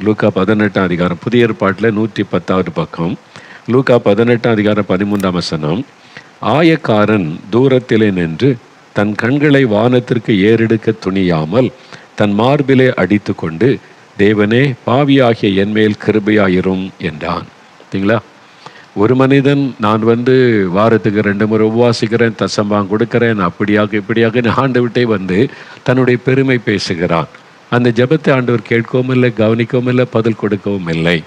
லூக்கா 18ஆம் அதிகாரம், புதிய ஏற்பாட்டில் 110வது பக்கம். லூக்கா 18ஆம் அதிகாரம் 13ஆம் வசனம். ஆயக்காரன் தூரத்திலே நின்று தன் கண்களை வானத்திற்கு ஏறெடுக்க துணியாமல் தன் மார்பிலே அடித்து கொண்டு, தேவனே, பாவியாகிய என்மேல் கிருபையாயிரும் என்றான். சரிங்களா? ஒரு மனிதன் நான் வாரத்துக்கு 2 முறை உபவாசிக்கிறேன், தசம்பாகம் கொடுக்கிறேன், அப்படியாக இப்படியாக ஆண்டவர்கிட்டே தன்னுடைய பெருமை பேசுகிறான். அந்த ஜெபத்தை ஆண்டவர் கேட்கவும் இல்லை, கவனிக்கவும் இல்லை, பதில் கொடுக்கவும் இல்லை.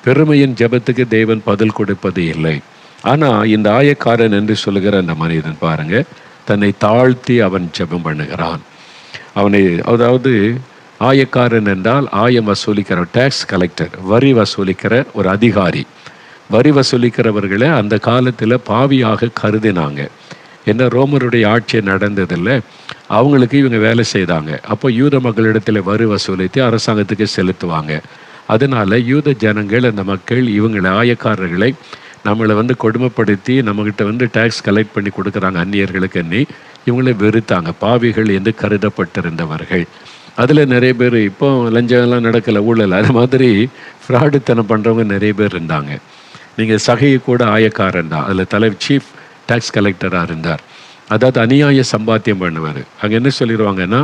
பெருமையின் ஜெபத்துக்கு தேவன் பதில் கொடுப்பது இல்லை. ஆனால் இந்த ஆயக்காரன் என்று சொல்லுகிற அந்த மனிதன் பாருங்க, தன்னை தாழ்த்தி அவன் ஜெபம் பண்ணுகிறான். அதாவது ஆயக்காரன் என்றால் ஆயம் வசூலிக்கிற, டேக்ஸ் கலெக்டர், வரி வசூலிக்கிற ஒரு அதிகாரி. வரி வசூலிக்கிறவர்களை அந்த காலத்தில் பாவியாக கருதினாங்க. என்ன, ரோமருடைய ஆட்சி நடந்ததில்லை, அவங்களுக்கு இவங்க வேலை செய்தாங்க. அப்போ யூத மக்களிடத்தில் வரி வசூலித்து அரசாங்கத்துக்கு செலுத்துவாங்க. அதனால் யூத ஜனங்கள், அந்த மக்கள் இவங்களை, ஆயக்காரர்களை நம்மளை கொடுமைப்படுத்தி நம்மக்கிட்ட டேக்ஸ் கலெக்ட் பண்ணி கொடுக்குறாங்க அந்நியர்களுக்கு எண்ணி இவங்களை வெறுத்தாங்க. பாவிகள் என்று கருதப்பட்டிருந்தவர்கள். அதில் நிறைய பேர், இப்போ லஞ்சம்லாம் நடக்கலை, ஊழல், அது மாதிரி ஃப்ராடுத்தனம் பண்ணுறவங்க நிறைய பேர் இருந்தாங்க. நீங்கள் சகையை கூட ஆயக்காரன் தான், அதில் சீஃப் டேக்ஸ் கலெக்டராக இருந்தார். அதாவது அநியாய சம்பாத்தியம் பண்ணுவார். அங்கே என்ன சொல்லிடுவாங்கன்னா,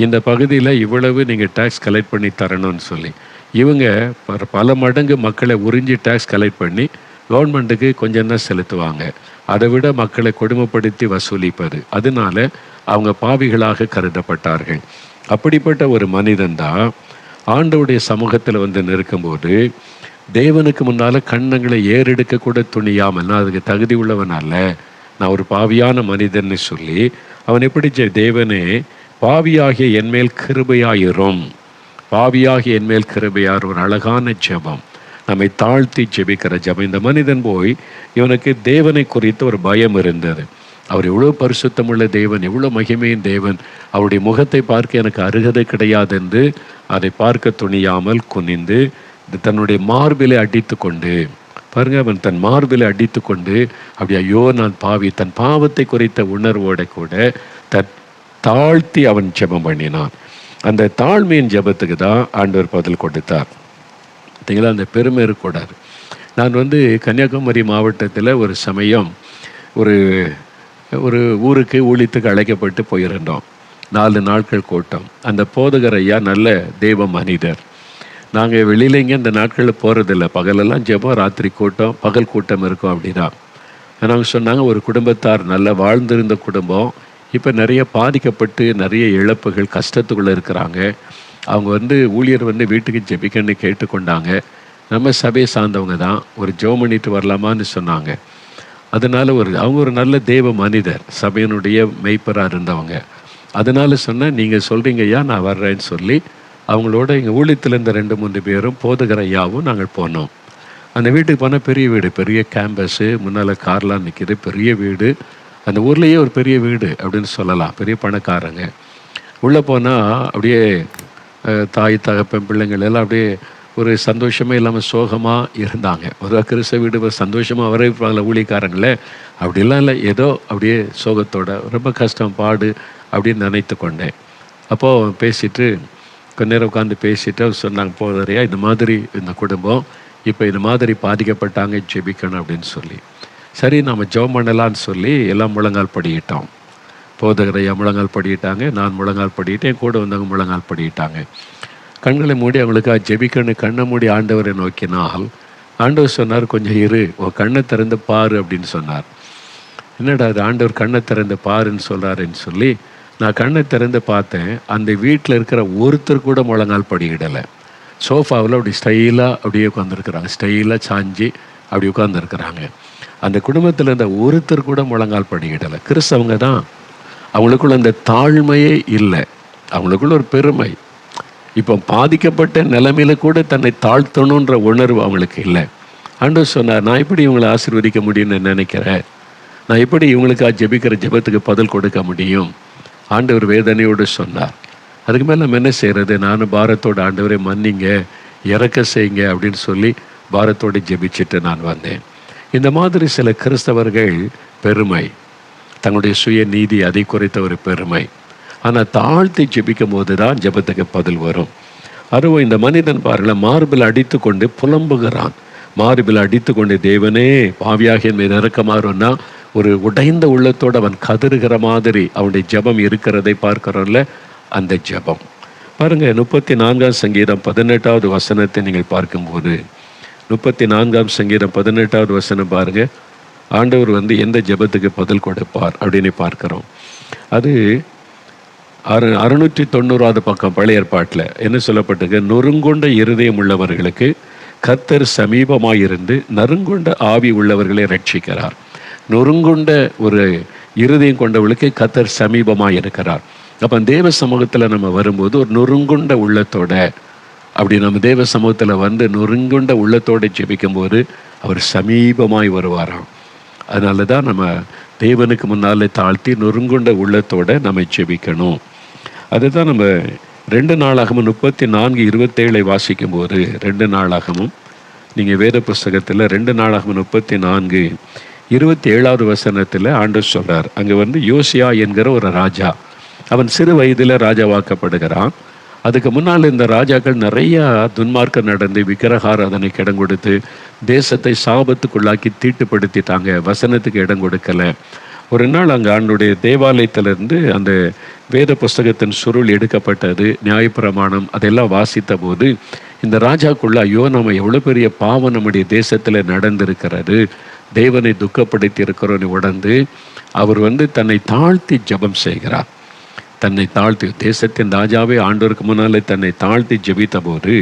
இந்த பகுதியில் இவ்வளவு நீங்கள் டேக்ஸ் கலெக்ட் பண்ணி தரணும்னு சொல்லி இவங்க பல மடங்கு மக்களை உறிஞ்சி டேக்ஸ் கலெக்ட் பண்ணி கவர்மெண்ட்டுக்கு கொஞ்சம் தான் செலுத்துவாங்க. அதை விட மக்களை கொடுமைப்படுத்தி வசூலிப்பது. அதனால அவங்க பாவிகளாக கருதப்பட்டார்கள். அப்படிப்பட்ட ஒரு மனிதன் தான் ஆண்டவருடைய சமூகத்தில் நிற்கும்போது தேவனுக்கு முன்னால் கண்ணங்களை ஏறெடுக்க கூட துணியாமல், நான் அதுக்கு தகுதி உள்ளவன் அல்ல, நான் ஒரு பாவியான மனிதன்னு சொல்லி அவன் எப்படி தேவனே, பாவியாகிய என்மேல் கிருபையாயிரும், பாவியாகிய என்மேல் கிருபையார், ஒரு அழகான ஜெபம், நம்மை தாழ்த்தி ஜெபிக்கிற ஜெபம். இந்த மனிதன் போய், இவனுக்கு தேவனை குறித்து ஒரு பயம் இருந்தது. அவர் எவ்வளோ பரிசுத்தமுள்ள தேவன், எவ்வளோ மகிமையின் தேவன், அவருடைய முகத்தை பார்க்க எனக்கு அருகதை கிடையாது என்று அதை பார்க்க துணியாமல் குனிந்து தன்னுடைய மார்பிலை அடித்து கொண்டு, பாருங்க, அவன் தன் மார்பிலை அடித்து கொண்டு அப்படி, ஐயோ நான் பாவி, தன் பாவத்தை குறித்த உணர்வோட கூட தாழ்த்தி அவன் ஜெபம் பண்ணினான். அந்த தாழ்மையின் ஜெபத்துக்கு தான் ஆண்டவர் பதில் கொடுத்தார். பார்த்தீங்களா? அந்த பெருமை இருக்கக்கூடாது. நான் கன்னியாகுமரி மாவட்டத்தில் ஒரு சமயம் ஒரு ஊருக்கு ஊழியத்துக்கு அழைக்கப்பட்டு போயிருந்தோம். 4 நாட்கள் கூட்டம். அந்த போதகர் ஐயா நல்ல தெய்வ மனிதர். நாங்கள் வெளியில் இங்கே இந்த நாட்களில் போகிறதில்ல, பகலெல்லாம் ஜெபம், ராத்திரி கூட்டம், பகல் கூட்டம் இருக்கும் அப்படின்னா. நாங்கள் சொன்னாங்க, ஒரு குடும்பத்தார் நல்ல வாழ்ந்திருந்த குடும்பம் இப்போ நிறைய பாதிக்கப்பட்டு நிறைய இழப்புகள், கஷ்டத்துக்குள்ளே இருக்கிறாங்க. அவங்க ஊழியர் வீட்டுக்கு ஜெபிக்கன்னு கேட்டுக்கொண்டாங்க. நம்ம சபையை சார்ந்தவங்க தான், ஒரு ஜெபம் பண்ணிட்டு வரலாமான்னு சொன்னாங்க. அதனால் அவங்க ஒரு நல்ல தெய்வ மனிதர், சபையினுடைய மெய்ப்பராக இருந்தவங்க. அதனால் சொன்னேன், நீங்கள் சொல்கிறீங்க ஐயா, நான் வர்றேன்னு சொல்லி அவங்களோட எங்கள் ஊழியத்தில் இருந்த 2-3 பேரும் போதகர் ஐயாவும் நாங்கள் போனோம். அந்த வீட்டுக்கு போனால் பெரிய வீடு, பெரிய கேம்பஸு, முன்னால் கார்லாம் நிற்கிது, பெரிய வீடு. அந்த ஊர்லேயே ஒரு பெரிய வீடு அப்படின்னு சொல்லலாம், பெரிய பணக்காரங்க. உள்ளே போனால் அப்படியே தாய் தகப்பன் பிள்ளைங்கள் எல்லாம் அப்படியே ஒரு சந்தோஷமே இல்லாமல் சோகமாக இருந்தாங்க. ஒரு கிறிஸ்தவ வீடு சந்தோஷமாக வர இருப்பாங்களே ஊழியக்காரங்களே, அப்படிலாம் இல்லை, ஏதோ அப்படியே சோகத்தோட, ரொம்ப கஷ்டம் பாடு அப்படின்னு நினைத்து கொண்டேன். அப்போது பேசிட்டு கொஞ்ச நேரம் உட்காந்து பேசிட்டு அவர் சொன்னாங்க, போதறியா, இந்த மாதிரி இந்த குடும்பம் இப்போ இந்த மாதிரி பாதிக்கப்பட்டாங்க, ஜெபிக்கணும் அப்படின்னு சொல்லி. சரி, நம்ம ஜெபம் பண்ணலான்னு சொல்லி எல்லாம் முழங்கால் படியிட்டோம். போதகரையா முழங்கால் படியிட்டாங்க, நான் முழங்கால் படியிட்டேன், கூட வந்தவங்க முழங்கால் படியிட்டாங்க. கண்களை மூடி அவங்களுக்கு ஜெபிக்கணும். கண்ணை மூடி ஆண்டவரை நோக்கினால் ஆண்டவர் சொன்னார், கொஞ்சம் இரு, உன் கண்ணை திறந்து பாரு அப்படின்னு சொன்னார். என்னடா அது, ஆண்டவர் கண்ணை திறந்து பாருன்னு சொல்கிறாருன்னு சொல்லி நான் கண்ணை திறந்து பார்த்தேன். அந்த வீட்டில் இருக்கிற ஒருத்தர் கூட முழங்கால் படியிடலை. சோஃபாவில் அப்படி ஸ்டைலாக அப்படியே உட்காந்துருக்குறாங்க, ஸ்டைலாக சாஞ்சி அப்படி உட்காந்துருக்குறாங்க. அந்த குடும்பத்தில் இருந்த ஒருத்தர் கூட முழங்கால் படியிடலை. கிறிஸ்தவங்க தான், அவங்களுக்குள்ள அந்த தாழ்மையே இல்லை, அவங்களுக்குள்ள ஒரு பெருமை. இப்போ பாதிக்கப்பட்ட நிலைமையில கூட தன்னை தாழ்த்தணுன்ற உணர்வு அவங்களுக்கு இல்லை. ஆண்டவர் சொன்னார், நான் எப்படி இவங்களை ஆசீர்வதிக்க முடியும்னு நினைக்கிறேன், நான் எப்படி இவங்களுக்காக ஜெபிக்கிற ஜெபத்துக்கு பதில் கொடுக்க முடியும்? ஆண்டவர் வேதனையோடு சொன்னார். அதுக்கு மேலே நம்ம என்ன செய்கிறது? நானும் பாரத்தோடு, ஆண்டவரை மன்னிங்க, இறக்க செய்யுங்க அப்படின்னு சொல்லி பாரத்தோடு ஜெபிச்சுட்டு நான் வந்தேன். இந்த மாதிரி சில கிறிஸ்தவர்கள் பெருமை, தங்களுடைய சுய நீதி, அதை குறித்த ஒரு பெருமை. ஆனால் தாழ்த்தி ஜெபிக்கும் போது தான் ஜெபத்துக்கு பதில் வரும். அதுவும் இந்த மனிதன் பாருங்களேன், மார்பில் அடித்து கொண்டு புலம்புகிறான். மார்பில் அடித்து கொண்டு, தேவனே பாவியாகிய மீது இறக்கமாறுன்னா ஒரு உடைந்த உள்ளத்தோடு அவன் கதறுகிற மாதிரி அவனுடைய ஜெபம் இருக்கிறதை பார்க்கிறோம்ல. அந்த ஜெபம் பாருங்க, 34ஆம் சங்கீதம் 18வது வசனத்தை நீங்கள் பார்க்கும்போது, 34ஆம் சங்கீதம் 18வது வசனம் பாருங்க, ஆண்டவர் எந்த ஜெபத்துக்கு பதில் கொடுப்பார் அப்படின்னு பார்க்கிறோம். அது 690வது பக்கம் பழைய ஏற்பாட்டில் என்ன சொல்லப்பட்டிருக்கு? நொறுங்கொண்ட இருதயம் உள்ளவர்களுக்கு கர்த்தர் சமீபமாயிருந்து நறுங்கொண்ட ஆவி உள்ளவர்களை ரட்சிக்கிறார். நொறுங்கொண்ட ஒரு இருதயம் கொண்டவர்களுக்கு கர்த்தர் சமீபமாக இருக்கிறார். அப்போ தேவ சமூகத்தில் நம்ம வரும்போது ஒரு நொறுங்குண்ட உள்ளத்தோட, அப்படி நம்ம தேவ சமூகத்தில் நொறுங்குண்ட உள்ளத்தோடு ஜெபிக்கும் போது அவர் சமீபமாய் வருவாராம். அதனால தான் நம்ம தேவனுக்கு முன்னாலே தாழ்த்தி நொறுங்குண்ட உள்ளத்தோடு நம்ம ஜெபிக்கணும். அதுதான் நம்ம 2 நாளாகமும் 34:27 வாசிக்கும் போது, 2 நாளாகமும் நீங்கள் வேத புஸ்தகத்தில் 2 நாளாகமும் 34:27வது வசனத்தில் ஆண்டவர் சொல்கிறார். அங்கே யோசியா என்கிற ஒரு ராஜா, அவன் சிறு வயதில் ராஜாவாக்கப்படுகிறான். அதுக்கு முன்னால் இந்த ராஜாக்கள் நிறையா துன்மார்க்கம் நடந்து விக்கிரகாராதனைக்கு இடம் கொடுத்து தேசத்தை சாபத்துக்குள்ளாக்கி தீட்டுப்படுத்திட்டாங்க. வசனத்துக்கு இடம் கொடுக்கலை. ஒரு நாள் அங்கே ஆண்டுடைய தேவாலயத்திலிருந்து அந்த வேத புஸ்தகத்தின் சுருள் எடுக்கப்பட்டது, நியாயப்பிரமாணம் அதெல்லாம் வாசித்த போது இந்த ராஜாக்குள்ள, ஐயோ நம்ம எவ்வளோ பெரிய பாவம் நம்முடைய தேசத்தில் நடந்திருக்கிறது, தேவனை துக்கப்படுத்தி இருக்கிறோன்னு உணர்ந்து அவர் தன்னை தாழ்த்தி ஜெபம் செய்கிறார். தன்னை தாழ்த்தி, தேசத்தின் ராஜாவே ஆண்டவருக்கு முன்னாலே தன்னை தாழ்த்தி ஜெபித்த போது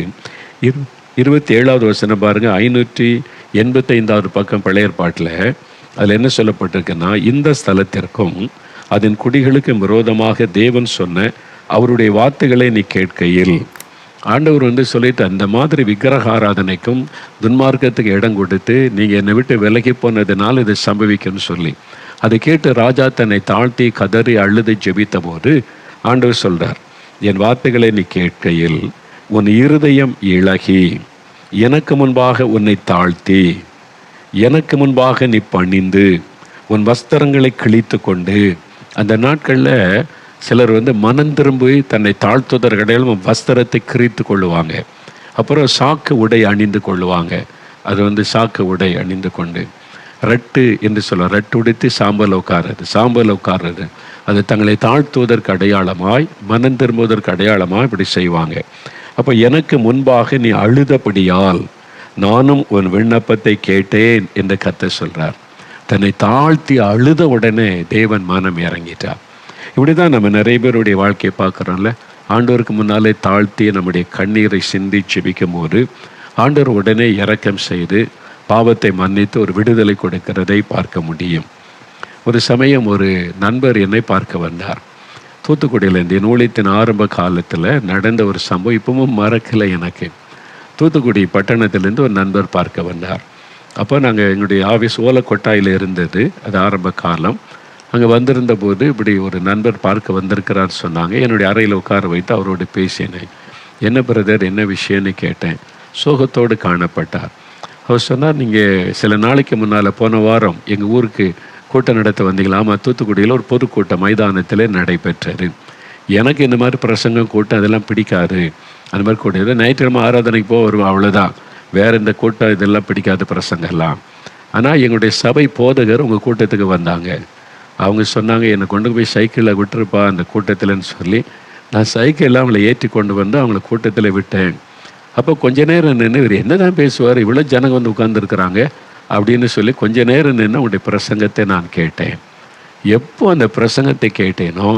27வது வசனம் பாருங்க, 585வது பக்கம் பழைய ஏற்பாட்டில் அதில் என்ன சொல்லப்பட்டிருக்குன்னா, இந்த ஸ்தலத்திற்கும் அதன் குடிகளுக்கு விரோதமாக தேவன் சொன்ன அவருடைய வார்த்தைகளை நீ கேட்கையில், ஆண்டவர் சொல்லிட்டு அந்த மாதிரி விக்கிரகாராதனைக்கும் துன்மார்க்கத்துக்கு இடம் கொடுத்து நீங்கள் என்னை விட்டு விலகி போனதுனால இது சம்பவிக்கும்னு சொல்லி, அதை கேட்டு ராஜா தன்னை தாழ்த்தி கதறி அழுது ஜெபித்த போது ஆண்டவர் சொல்றார், என் வார்த்தைகளை நீ கேட்கையில் உன் இருதயம் இளகி எனக்கு முன்பாக உன்னை தாழ்த்தி எனக்கு முன்பாக நீ பணிந்து உன் வஸ்திரங்களை கிழித்து கொண்டு. அந்த நாட்களில் சிலர் மனம் திரும்பி தன்னை தாழ்த்துவதற்கிடையிலும் வஸ்திரத்தை கிழித்து கொள்ளுவாங்க. அப்புறம் சாக்கு உடை அணிந்து கொள்ளுவாங்க. அது சாக்கு உடை அணிந்து கொண்டு ரட்டு என்று சொல்ல, ரட்டு உடுத்தி சாம்பல் உட்கார்றது அது தங்களை தாழ்த்துவதற்கு அடையாளமாய், மனம் திரும்புவதற்கு அடையாளமாய் இப்படி செய்வாங்க. அப்போ எனக்கு முன்பாக நீ அழுதபடியால் நானும் உன் விண்ணப்பத்தை கேட்டேன் என்று கர்த்தர் சொல்றார். தன்னை தாழ்த்தி அழுத உடனே தேவன் மனம் இறங்கிட்டார். இப்படிதான் நம்ம நிறைய பேருடைய வாழ்க்கையை பார்க்குறோம்ல. ஆண்டவருக்கு முன்னாலே தாழ்த்தி நம்முடைய கண்ணீரை சிந்தி ஜெபிக்கும் போது ஆண்டவர் உடனே இரக்கம் செய்து பாவத்தை மன்னித்து ஒரு விடுதலை கொடுக்கிறதை பார்க்க முடியும். ஒரு சமயம் ஒரு நண்பர் என்னை பார்க்க வந்தார். தூத்துக்குடியில் இந்த ஊழியத்தின் ஆரம்ப காலத்தில் நடந்த ஒரு சம்பவம் இப்பவும் மறக்கலை எனக்கு. தூத்துக்குடி பட்டணத்திலேருந்து ஒரு நண்பர் பார்க்க வந்தார். அப்போ நாங்கள் எங்களுடைய ஆஃபீஸ் ஓலக்கொட்டாயில் இருந்தது, அது ஆரம்ப காலம். அங்கே வந்திருந்த போது இப்படி ஒரு நண்பர் பார்க்க வந்திருக்கிறார் சொன்னாங்க. என்னுடைய அறையில் உட்கார வைத்து அவரோடு பேசினேன். என்ன பிரதர், என்ன விஷயம்னு கேட்டேன். சோகத்தோடு காணப்பட்டார். அவர் சொன்னார், நீங்கள் சில நாளைக்கு முன்னால் போன வாரம் எங்கள் ஊருக்கு கூட்டம் நடத்த வந்தீங்களா? ஆமாம், தூத்துக்குடியில் ஒரு பொதுக்கூட்டம் மைதானத்தில் நடைபெற்றது. எனக்கு இந்த மாதிரி பிரசங்கம் கூட்டம் அதெல்லாம் பிடிக்காது. அந்த மாதிரி கூட்டம் ஏதோ ஞாயிற்றுக்கிழமை ஆராதனைக்கு போக வருவோம், அவ்வளோதான். வேறு இந்த கூட்டம் இதெல்லாம் பிடிக்காத பிரசங்கெல்லாம். ஆனால் எங்களுடைய சபை போதகர் உங்கள் கூட்டத்துக்கு வந்தாங்க. அவங்க சொன்னாங்க, என்னை கொண்டு போய் சைக்கிளில் விட்டுருப்பா அந்த கூட்டத்தில்னு சொல்லி, நான் சைக்கிளில் அவங்கள ஏற்றி கொண்டு வந்து அவங்கள கூட்டத்தில் விட்டேன். அப்போ கொஞ்ச நேரம் நின்று, இவர் என்ன தான் பேசுவார், இவ்வளோ ஜனங்க உட்கார்ந்துருக்குறாங்க அப்படின்னு சொல்லி கொஞ்ச நேரம் நின்று அவங்களுடைய பிரசங்கத்தை நான் கேட்டேன். எப்போ அந்த பிரசங்கத்தை கேட்டேனோ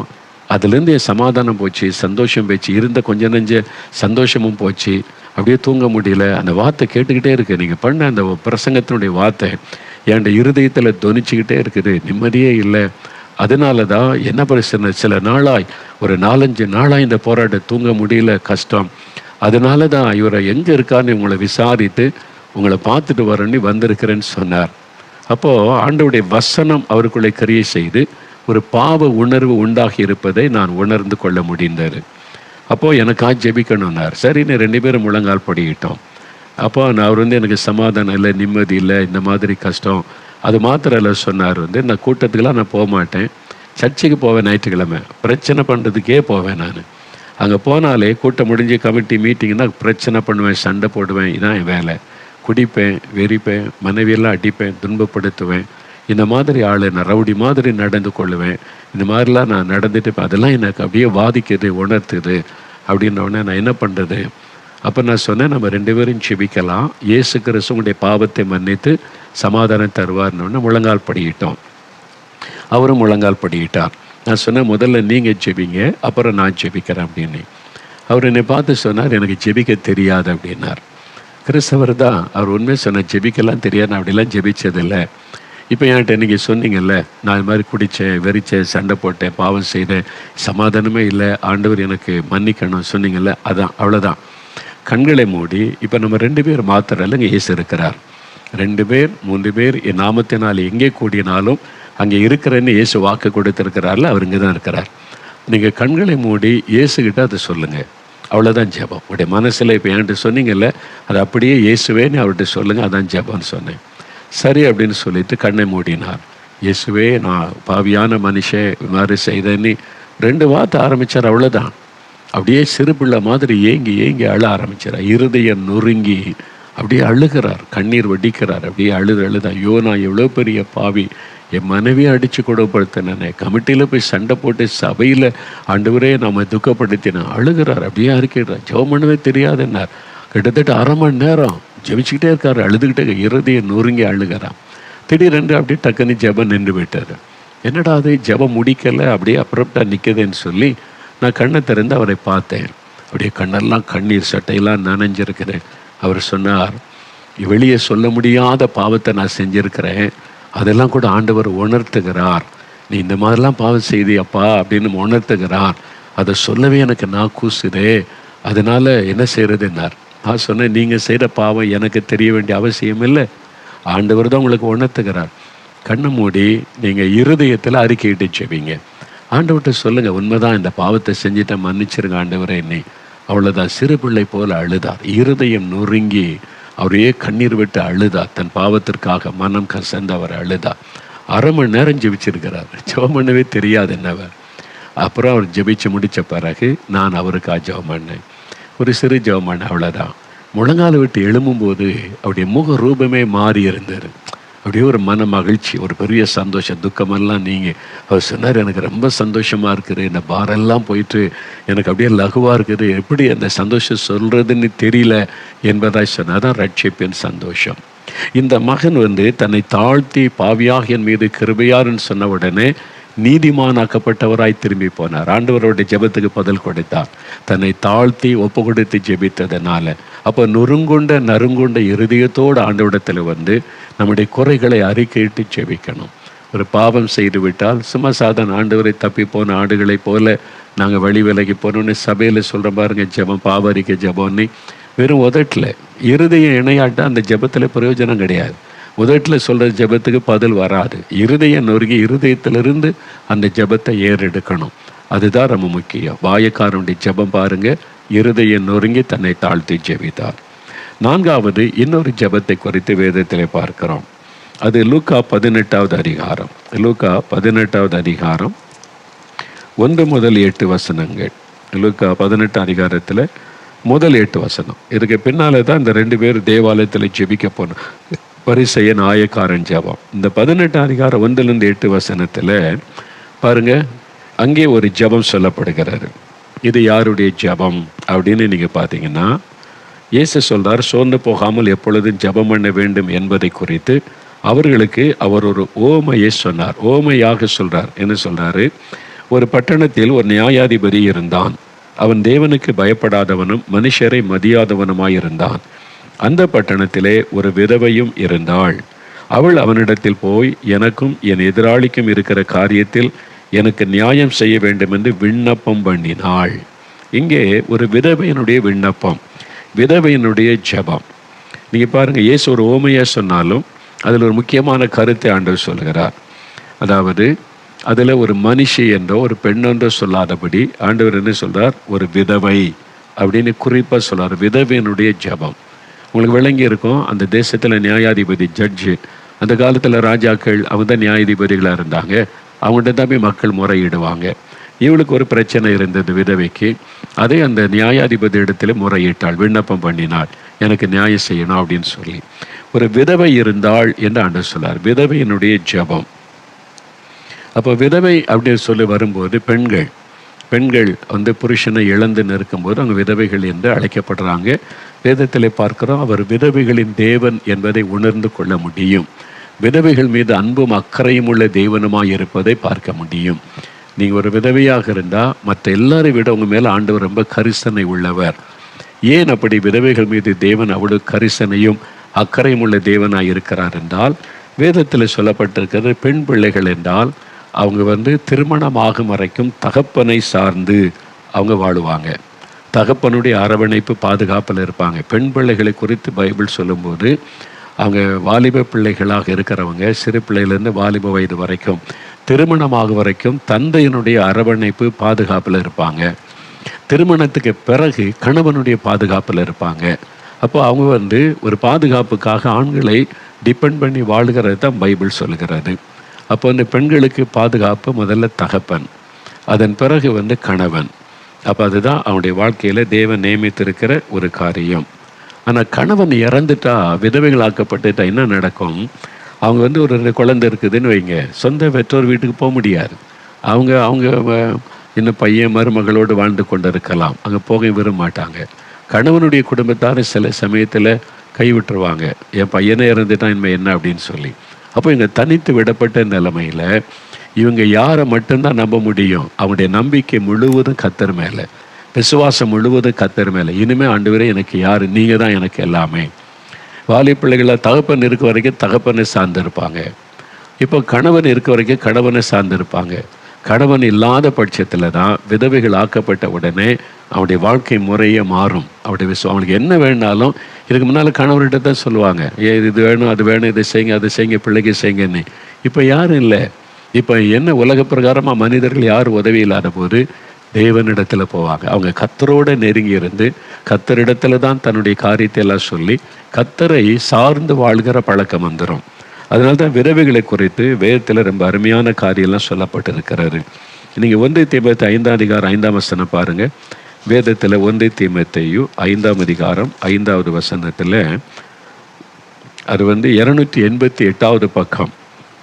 அதுலேருந்து என் சமாதானம் போச்சு, சந்தோஷம் போச்சு, இருந்த கொஞ்ச நெஞ்ச சந்தோஷமும் போச்சு. அப்படியே தூங்க முடியல. அந்த வார்த்தை கேட்டுக்கிட்டே இருக்கு. நீங்கள் பண்ண அந்த பிரசங்கத்தினுடைய வார்த்தை என் இருதயத்தில் தொனிச்சுக்கிட்டே இருக்குது, நிம்மதியே இல்லை. அதனால தான் என்ன பிரச்சனை, சில நாளாய் ஒரு 4-5 நாளாக இந்த போராட்டம் தூங்க முடியல, கஷ்டம். அதனால தான் இவரை எங்கே இருக்கான்னு உங்களை விசாரித்து உங்களை பார்த்துட்டு வரேன்னு வந்திருக்கிறேன்னு சொன்னார். அப்போது ஆண்டவருடைய வசனம் அவருக்குள்ளே கிரியை செய்து ஒரு பாவ உணர்வு உண்டாகி இருப்பதை நான் உணர்ந்து கொள்ள முடிந்தது. அப்போது எனக்காக ஜெபிக்கணும்னார். சரின்னு 2 பேரும் முழங்கால் படிக்கிட்டோம். அப்போ அவர் எனக்கு சமாதானம் இல்லை, நிம்மதி இல்லை, இந்த மாதிரி கஷ்டம். அது மாத்திரம் இல்லை சொன்னார், நான் கூட்டத்துக்கெல்லாம் நான் போக மாட்டேன், சர்ச்சுக்கு போவேன், ஞாயிற்றுக்கிழமை பிரச்சனை பண்ணுறதுக்கே போவேன் நான். அங்கே போனாலே கூட்டம் முடிஞ்சு கமிட்டி மீட்டிங்னா பிரச்சனை பண்ணுவேன், சண்டை போடுவேன். இதான் என் வேலை. குடிப்பேன், வெறிப்பேன், மனைவியெல்லாம் அடிப்பேன், துன்பப்படுத்துவேன். இந்த மாதிரி ஆள் நான் ரவுடி மாதிரி நடந்து கொள்ளுவேன். இந்த மாதிரிலாம் நான் நடந்துட்டு அதெல்லாம் எனக்கு அப்படியே பாதிக்குது, உணர்த்துது. அப்படின்னோடனே நான் என்ன பண்ணுறது? அப்போ நான் சொன்னேன், நம்ம 2 பேரும் ஜெபிக்கலாம். இயேசு கிறிஸ்து உங்களுடைய பாவத்தை மன்னித்து சமாதானம் தருவார்னு முழங்கால் படியிட்டோம். அவரும் முழங்கால் படியிட்டார். நான் சொன்னேன், முதல்ல நீங்கள் ஜெபிங்க, அப்புறம் நான் ஜெபிக்கிறேன் அப்படின்னு. அவர் என்னை பார்த்து சொன்னார், எனக்கு ஜெபிக்க தெரியாது அப்படின்னார். கிறிஸ்தவர் தான். அவர் உண்மையை சொன்னார், ஜெபிக்கலாம் தெரியாது, நான் அப்படிலாம் ஜெபிச்சதில்லை. இப்போ என்கிட்ட நீங்கள் சொன்னீங்கல்ல, நான் இது மாதிரி குடித்தேன், வெறிச்சேன், சண்டை போட்டேன், பாவம் செய்தேன், சமாதானமே இல்லை, ஆண்டவர் எனக்கு மன்னிக்கணும் சொன்னீங்கல்ல, அதான், அவ்வளோதான். கண்களை மூடி இப்போ நம்ம 2 பேர் மாத்திரம் இல்லைங்க, இயேசு இருக்கிறார். 2 பேர் 3 பேர் என் நாமத்தினால் எங்கே கூடினாலும் அங்கே இருக்கிறேன்னு இயேசு வாக்கு கொடுத்துருக்கிறார்ல, அவர் இங்கே தான் இருக்கிறார். நீங்கள் கண்களை மூடி இயேசுக்கிட்ட அதை சொல்லுங்கள். அவ்வளோதான் ஜெபம். உடைய மனசில் இப்போ என்கிட்ட சொன்னீங்கல்ல, அது அப்படியே இயேசுவேன்னு அவர்கிட்ட சொல்லுங்கள், அதான் ஜெபம்னு சொன்னேன். சரி அப்படின்னு சொல்லிட்டு கண்ணை மூடினார். இயேசுவே, நான் பாவியான மனுஷன், இது மாதிரி செய்தேன்னு 2 வார்த்தை ஆரம்பித்தார். அவ்வளோதான். அப்படியே சிறு பிள்ளை மாதிரி ஏங்கி ஏங்கி அழ ஆரம்பிச்சார். இருதயம் நொறுங்கி அப்படியே அழுகிறார், கண்ணீர் வடிக்கிறார். அப்படியே அழுது ஐயோ, நான் எவ்வளோ பெரிய பாவி, என் மனைவியை அடித்து கொடுப்படுத்தினேன், கமிட்டியில் போய் சண்டை போட்டு சபையில் ஆண்டவரே நம்ம துக்கப்படுத்தினேன், அழுகிறார். அப்படியே அறிக்கிறார். ஜெபம் பண்ணவே தெரியாதுன்னார். கிட்டத்தட்ட 1/2 மணி நேரம் ஜெபிச்சுக்கிட்டே இருக்கார், அழுதுகிட்டே, இருதயம் நொறுங்கி அழுகிறான். திடீரென்று அப்படியே டக்குன்னு ஜெபம் நின்று விட்டார். என்னடா அது, ஜெபம் முடிக்கலை, அப்படியே அப்புறப்பட்டா நிற்குதுன்னு சொல்லி நான் கண்ணை திறந்து அவரை பார்த்தேன். அப்படியே கண்ணெல்லாம் கண்ணீர், சட்டையெல்லாம் நனைஞ்சிருக்கிறேன். அவர் சொன்னார், வெளியே சொல்ல முடியாத பாவத்தை நான் செஞ்சுருக்கிறேன், அதெல்லாம் கூட ஆண்டவர் உணர்த்துகிறார். நீ இந்த மாதிரிலாம் பாவம் செய்தியப்பா அப்படின்னு உணர்த்துகிறார். அதை சொல்லவே எனக்கு நான் கூசுதே, அதனால் என்ன செய்கிறதுன்னார். நான் சொன்னேன், நீங்கள் செய்கிற பாவம் எனக்கு தெரிய வேண்டிய அவசியம் இல்லை, ஆண்டவர் தான் உங்களுக்கு உணர்த்துகிறார். கண்ணை மூடி நீங்கள் இருதயத்தில் அறிக்கையிட்டு செவிங்க. ஆண்டவர்கிட்ட சொல்லுங்கள், உண்மைதான், இந்த பாவத்தை செஞ்சுட்டேன், மன்னிச்சிருங்க ஆண்டவரே என்னை. அவ்வளோதான். சிறு பிள்ளை போல் அழுதார். இருதயம் நொறுங்கி அவரையே கண்ணீர் விட்டு அழுதார். தன் பாவத்திற்காக மனம் கசந்து அவர் அழுதார். 1/2 மணி நேரம் ஜெபிச்சிருக்கிறார். ஜெபம் பண்ணவே தெரியாது என்னவர். அப்புறம் அவர் ஜெபிச்சு முடித்த பிறகு நான் அவருக்காக ஜெபம் பண்ணேன். ஒரு சிறு ஜெபம் பண்ணேன், அவ்வளோதான். முழங்கால் விட்டு எழும்பும்போது அவருடைய முக ரூபமே மாறி இருந்தார். அப்படியே ஒரு மன மகிழ்ச்சி, ஒரு பெரிய சந்தோஷம், துக்கமெல்லாம் நீங்கள். அவர் சொன்னார், எனக்கு ரொம்ப சந்தோஷமாக இருக்குது, இந்த பாரெல்லாம் போயிட்டு எனக்கு அப்படியே லகுவாக இருக்குது, எப்படி அந்த சந்தோஷம் சொல்கிறதுன்னு தெரியல என்பதாய் சொன்னார். தான் ரட்சிப்பின் சந்தோஷம். இந்த மகன் தன்னை தாழ்த்தி பாவியாக என் மீது கிருபையாருன்னு சொன்ன உடனே நீதிமானாக்கப்பட்டவராய் திரும்பி போனார். ஆண்டவருடைய ஜெபத்துக்கு பதில் கொடுத்தார், தன்னை தாழ்த்தி ஒப்பு கொடுத்து ஜெபித்ததுனால. அப்போ நறுங்குண்ட இருதயத்தோடு ஆண்டவரிடத்தில் நம்முடைய குறைகளை அறிக்கையிட்டு ஜெபிக்கணும். ஒரு பாவம் செய்து விட்டால் சும்மா சாதன ஆண்டவரை தப்பி போன ஆடுகளைப் போல நாங்கள் வழி விலகி போனோன்னு சபையில் சொல்கிற பாருங்க, ஜெபம், பாவ அறிக்கை ஜெபம்னு வெறும் உதட்டில். இருதயம் இணையாட்டா அந்த ஜெபத்தில் பிரயோஜனம் கிடையாது. உதட்டில் சொல்கிற ஜெபத்துக்கு பதில் வராது. இருதயம் நொறுங்கி இருதயத்திலிருந்து அந்த ஜெபத்தை ஏறெடுக்கணும். அதுதான் ரொம்ப முக்கியம். வாயக்காரனுடைய ஜெபம் பாருங்கள், இருதயம் நொறுங்கி தன்னை தாழ்த்தி ஜெபித்தார். 4வது இன்னொரு ஜெபத்தை குறித்து வேதத்தில் பார்க்கிறோம். அது லூக்கா 18வது அதிகாரம். லூக்கா 18வது அதிகாரம் 1 முதல் 8 வசனங்கள். லூக்கா 18 அதிகாரத்தில் முதல் 8 வசனம். இதுக்கு பின்னால் தான் இந்த 2 பேர் தேவாலயத்தில் ஜெபிக்க போனோம். பரிசேயன் ஆயக்காரன் ஜெபம். இந்த 18 அதிகாரம் 1லேருந்து 8 வசனத்தில் பாருங்க, அங்கே ஒரு ஜெபம் சொல்லப்படுகிறாரு. இது யாருடைய ஜெபம் அப்படின்னு நீங்கள் பார்த்தீங்கன்னா, இயேசு சொல்றார், சோர்ந்து போகாமல் எப்பொழுதும் ஜெபம் பண்ண வேண்டும் என்பதை குறித்து அவர்களுக்கு அவர் ஒரு ஓமையை சொன்னார். ஓமையாக சொல்றார். என்ன சொல்றாரு? ஒரு பட்டணத்தில் ஒரு நியாயாதிபதி இருந்தான். அவன் தேவனுக்கு பயப்படாதவனும் மனுஷரை மதியாதவனுமாயிருந்தான். அந்த பட்டணத்திலே ஒரு விதவையும் இருந்தாள். அவள் அவனிடத்தில் போய், எனக்கும் என் எதிராளிக்கும் இருக்கிற காரியத்தில் எனக்கு நியாயம் செய்ய வேண்டும் என்று விண்ணப்பம் பண்ணினாள். இங்கே ஒரு விதவையினுடைய விண்ணப்பம், விதவையினுடைய ஜெபம். நீங்கள் பாருங்கள், இயேசு ஒரு ஓமையாக சொன்னாலும் அதில் ஒரு முக்கியமான கருத்தை ஆண்டவர் சொல்கிறார். அதாவது அதில் ஒரு மனுஷி என்றோ ஒரு பெண் என்றோ சொல்லாதபடி ஆண்டவர் என்ன சொல்கிறார்? ஒரு விதவை அப்படின்னு குறிப்பாக சொல்கிறார். விதவையினுடைய ஜெபம் உங்களுக்கு விளங்கி இருக்கும். அந்த தேசத்தில் நியாயாதிபதி, ஜட்ஜு, அந்த காலத்தில் ராஜாக்கள் அவங்க தான் நியாயாதிபதிகளாக இருந்தாங்க. அவங்கள்ட்ட தான் போய் மக்கள் முறையிடுவாங்க. இவளுக்கு ஒரு பிரச்சனை இருந்தது விதவைக்கு. அதை அந்த நியாயாதிபதி இடத்துல முறையிட்டாள், விண்ணப்பம் பண்ணினாள், எனக்கு நியாயம் செய்யணும் அப்படின்னு சொல்லி. ஒரு விதவை இருந்தாள் என்று ஆண்டவர் சொன்னார். விதவையினுடைய ஜெபம். அப்போ விதவை அப்படின்னு சொல்லி வரும்போது பெண்கள் வந்து புருஷனை இழந்து நிற்கும்போது அவங்க விதவைகள் என்று அழைக்கப்படுறாங்க. வேதத்தில் பார்க்கிறோம், அவர் விதவைகளின் தேவன் என்பதை உணர்ந்து கொள்ள முடியும். விதவைகள் மீது அன்பும் அக்கறையும் உள்ள தேவனுமாய் இருப்பதை பார்க்க முடியும். நீங்கள் ஒரு விதவையாக இருந்தால் மற்ற எல்லாரை விட உங்கள் மேலே ஆண்டவர் ரொம்ப கரிசனை உள்ளவர். ஏன் அப்படி விதவைகள் மீது தேவன் அவ்வளவு கரிசனையும் அக்கறையும் உள்ள தேவனாய் இருக்கிறார் என்றால், வேதத்தில் சொல்லப்பட்டிருக்கிறது, பெண் பிள்ளைகள் என்றால் அவங்க வந்து திருமணமாகும் வரைக்கும் தகப்பனை சார்ந்து அவங்க வாழுவாங்க. தகப்பனுடைய அரவணைப்பு பாதுகாப்பில் இருப்பாங்க. பெண் பிள்ளைகளை குறித்து பைபிள் சொல்லும்போது அவங்க வாலிப பிள்ளைகளாக இருக்கிறவங்க, சிறு பிள்ளையிலேருந்து வாலிப வயது வரைக்கும் திருமணமாகும் வரைக்கும் தந்தையினுடைய அரவணைப்பு பாதுகாப்பில் இருப்பாங்க. திருமணத்துக்கு பிறகு கணவனுடைய பாதுகாப்பில் இருப்பாங்க. அப்போ அவங்க வந்து ஒரு பாதுகாப்புக்காக ஆண்களை டிபெண்ட் பண்ணி வாழுகிறது தான் பைபிள் சொல்கிறது. அப்போ அந்த பெண்களுக்கு பாதுகாப்பு முதல்ல தகப்பன், அதன் பிறகு வந்து கணவன். அப்போ அதுதான் அவனுடைய வாழ்க்கையில் தேவன் நியமித்திருக்கிற ஒரு காரியம். ஆனால் கணவன் இறந்துட்டா, விதவைகள் ஆக்கப்பட்டுட்டா என்ன நடக்கும்? அவங்க வந்து ஒரு 2 குழந்தை இருக்குதுன்னு வைங்க, சொந்த பெற்றோர் வீட்டுக்கு போக முடியாது. அவங்க இன்னும் பையன் மருமகளோடு வாழ்ந்து கொண்டு இருக்கலாம், அங்கே போக விரும்ப மாட்டாங்க. கணவனுடைய குடும்பத்தார் சில சமயத்தில் கைவிட்டுருவாங்க, என் பையனே இறந்துட்டான் இனிமேல் என்ன அப்படின்னு சொல்லி. அப்போ இங்கே தனித்து விடப்பட்ட நிலைமையில் இவங்க யாரை மட்டும்தான் நம்ப முடியும்? அவங்களுடைய நம்பிக்கை முழுவதும் கர்த்தர் மேலே, விசுவாசம் முழுவதும் கர்த்தர் மேலே. இனிமேல் ஆண்டவரே எனக்கு யார்? நீங்கள் தான் எனக்கு எல்லாமே. வாலி பிள்ளைகளை தகப்பன் இருக்க வரைக்கும் தகப்பனை சார்ந்திருப்பாங்க. இப்போ கணவன் இருக்க வரைக்கும் கணவனை சார்ந்திருப்பாங்க. கணவன் இல்லாத பட்சத்தில் தான் விதவைகள் ஆக்கப்பட்ட உடனே அவனுடைய வாழ்க்கை முறையே மாறும். அவனுக்கு என்ன வேணாலும் இதுக்கு முன்னால் கணவர்கிட்ட தான் சொல்லுவாங்க, இது வேணும், அது வேணும், இதை செய்யுங்க, அதை செய்யுங்க, பிள்ளைக்கு செய்யுங்கன்னு. இப்போ யாரும் இல்லை. இப்போ என்ன உலக பிரகாரமாக மனிதர்கள் யாரும் உதவி இல்லாத போது தேவனிடத்தில் போவாங்க. அவங்க கர்த்தரோடு நெருங்கி இருந்து கர்த்தரிடத்துல தான் தன்னுடைய காரியத்தை எல்லாம் சொல்லி கர்த்தரை சார்ந்து வாழ்கிற பழக்கம் வந்துடும். அதனால தான் விதவைகளை குறித்து வேதத்தில் ரொம்ப அருமையான காரியம்லாம் சொல்லப்பட்டிருக்கிறாரு. நீங்கள் 1 தீமோத்தேயு 5ஆம் அதிகாரம் 5ஆம் வசனம் பாருங்கள். வேதத்தில் 1 தீமோத்தேயு 5ஆம் அதிகாரம் 5வது வசனத்தில், அது வந்து 288வது பக்கம்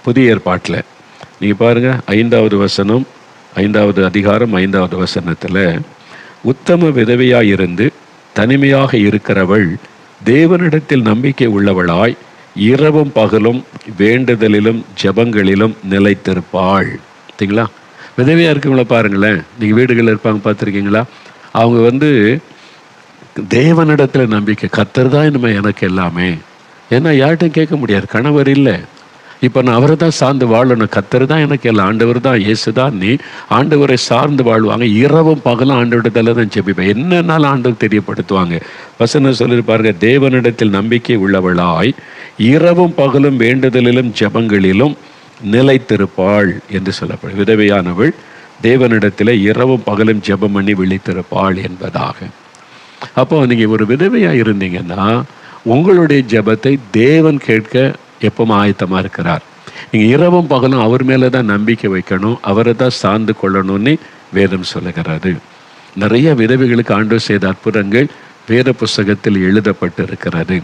புதிய ஏற்பாட்டில் நீங்கள் பாருங்கள். 5வது வசனம், 5வது அதிகாரம் 5வது வசனத்தில், உத்தம விதவையாய் இருந்து தனிமையாக இருக்கிறவள் தேவனிடத்தில் நம்பிக்கை உள்ளவளாய் இரவும் பகலும் வேண்டுதலிலும் ஜெபங்களிலும் நிலைத்திருப்பாள். சரிங்களா? விதவையாக இருக்கவங்கள பாருங்களேன், நீங்கள் வீடுகளில் இருப்பாங்க பார்த்துருக்கீங்களா? அவங்க வந்து தேவனிடத்தில் நம்பிக்கை, கர்த்தர் தான் இனிமேல் எனக்கு எல்லாமே. ஏன்னா யார்கிட்டையும் கேட்க முடியாது, கணவர் இல்லை. இப்போ நான் அவரை தான் சார்ந்து வாழணும், கர்த்தர் தான் எனக்கு எல்லாம், ஆண்டவர் தான், இயேசு தான். நீ ஆண்டவரை சார்ந்து வாழ்வாங்க. இரவும் பகலும் ஆண்டவரிடத்தில் தான் ஜெபிப்பேன். என்னன்னாலும் ஆண்டவர் தெரியப்படுத்துவாங்க. வசனம் சொல்லியிருப்பாருங்க, தேவனிடத்தில் நம்பிக்கை உள்ளவளாய் இரவும் பகலும் வேண்டுதலிலும் ஜெபங்களிலும் நிலைத்திருப்பாள் என்று சொல்லப்படும். விதவையானவள் தேவனிடத்தில் இரவும் பகலும் ஜெபம் பண்ணி விழித்திருப்பாள் என்பதாக. அப்போ நீங்கள் ஒரு விதவையாக இருந்தீங்கன்னா உங்களுடைய ஜெபத்தை தேவன் கேட்க எப்பவும் ஆயத்தமாக இருக்கிறார். நீங்கள் இரவும் பகலும் அவர் மேலே தான் நம்பிக்கை வைக்கணும், அவரை தான் சார்ந்து கொள்ளணும்னு வேதம் சொல்லுகிறது. நிறைய விதவைகளுக்கு ஆண்டவர் செய்த அற்புதங்கள் வேத புஸ்தகத்தில் எழுதப்பட்டு இருக்கிறது.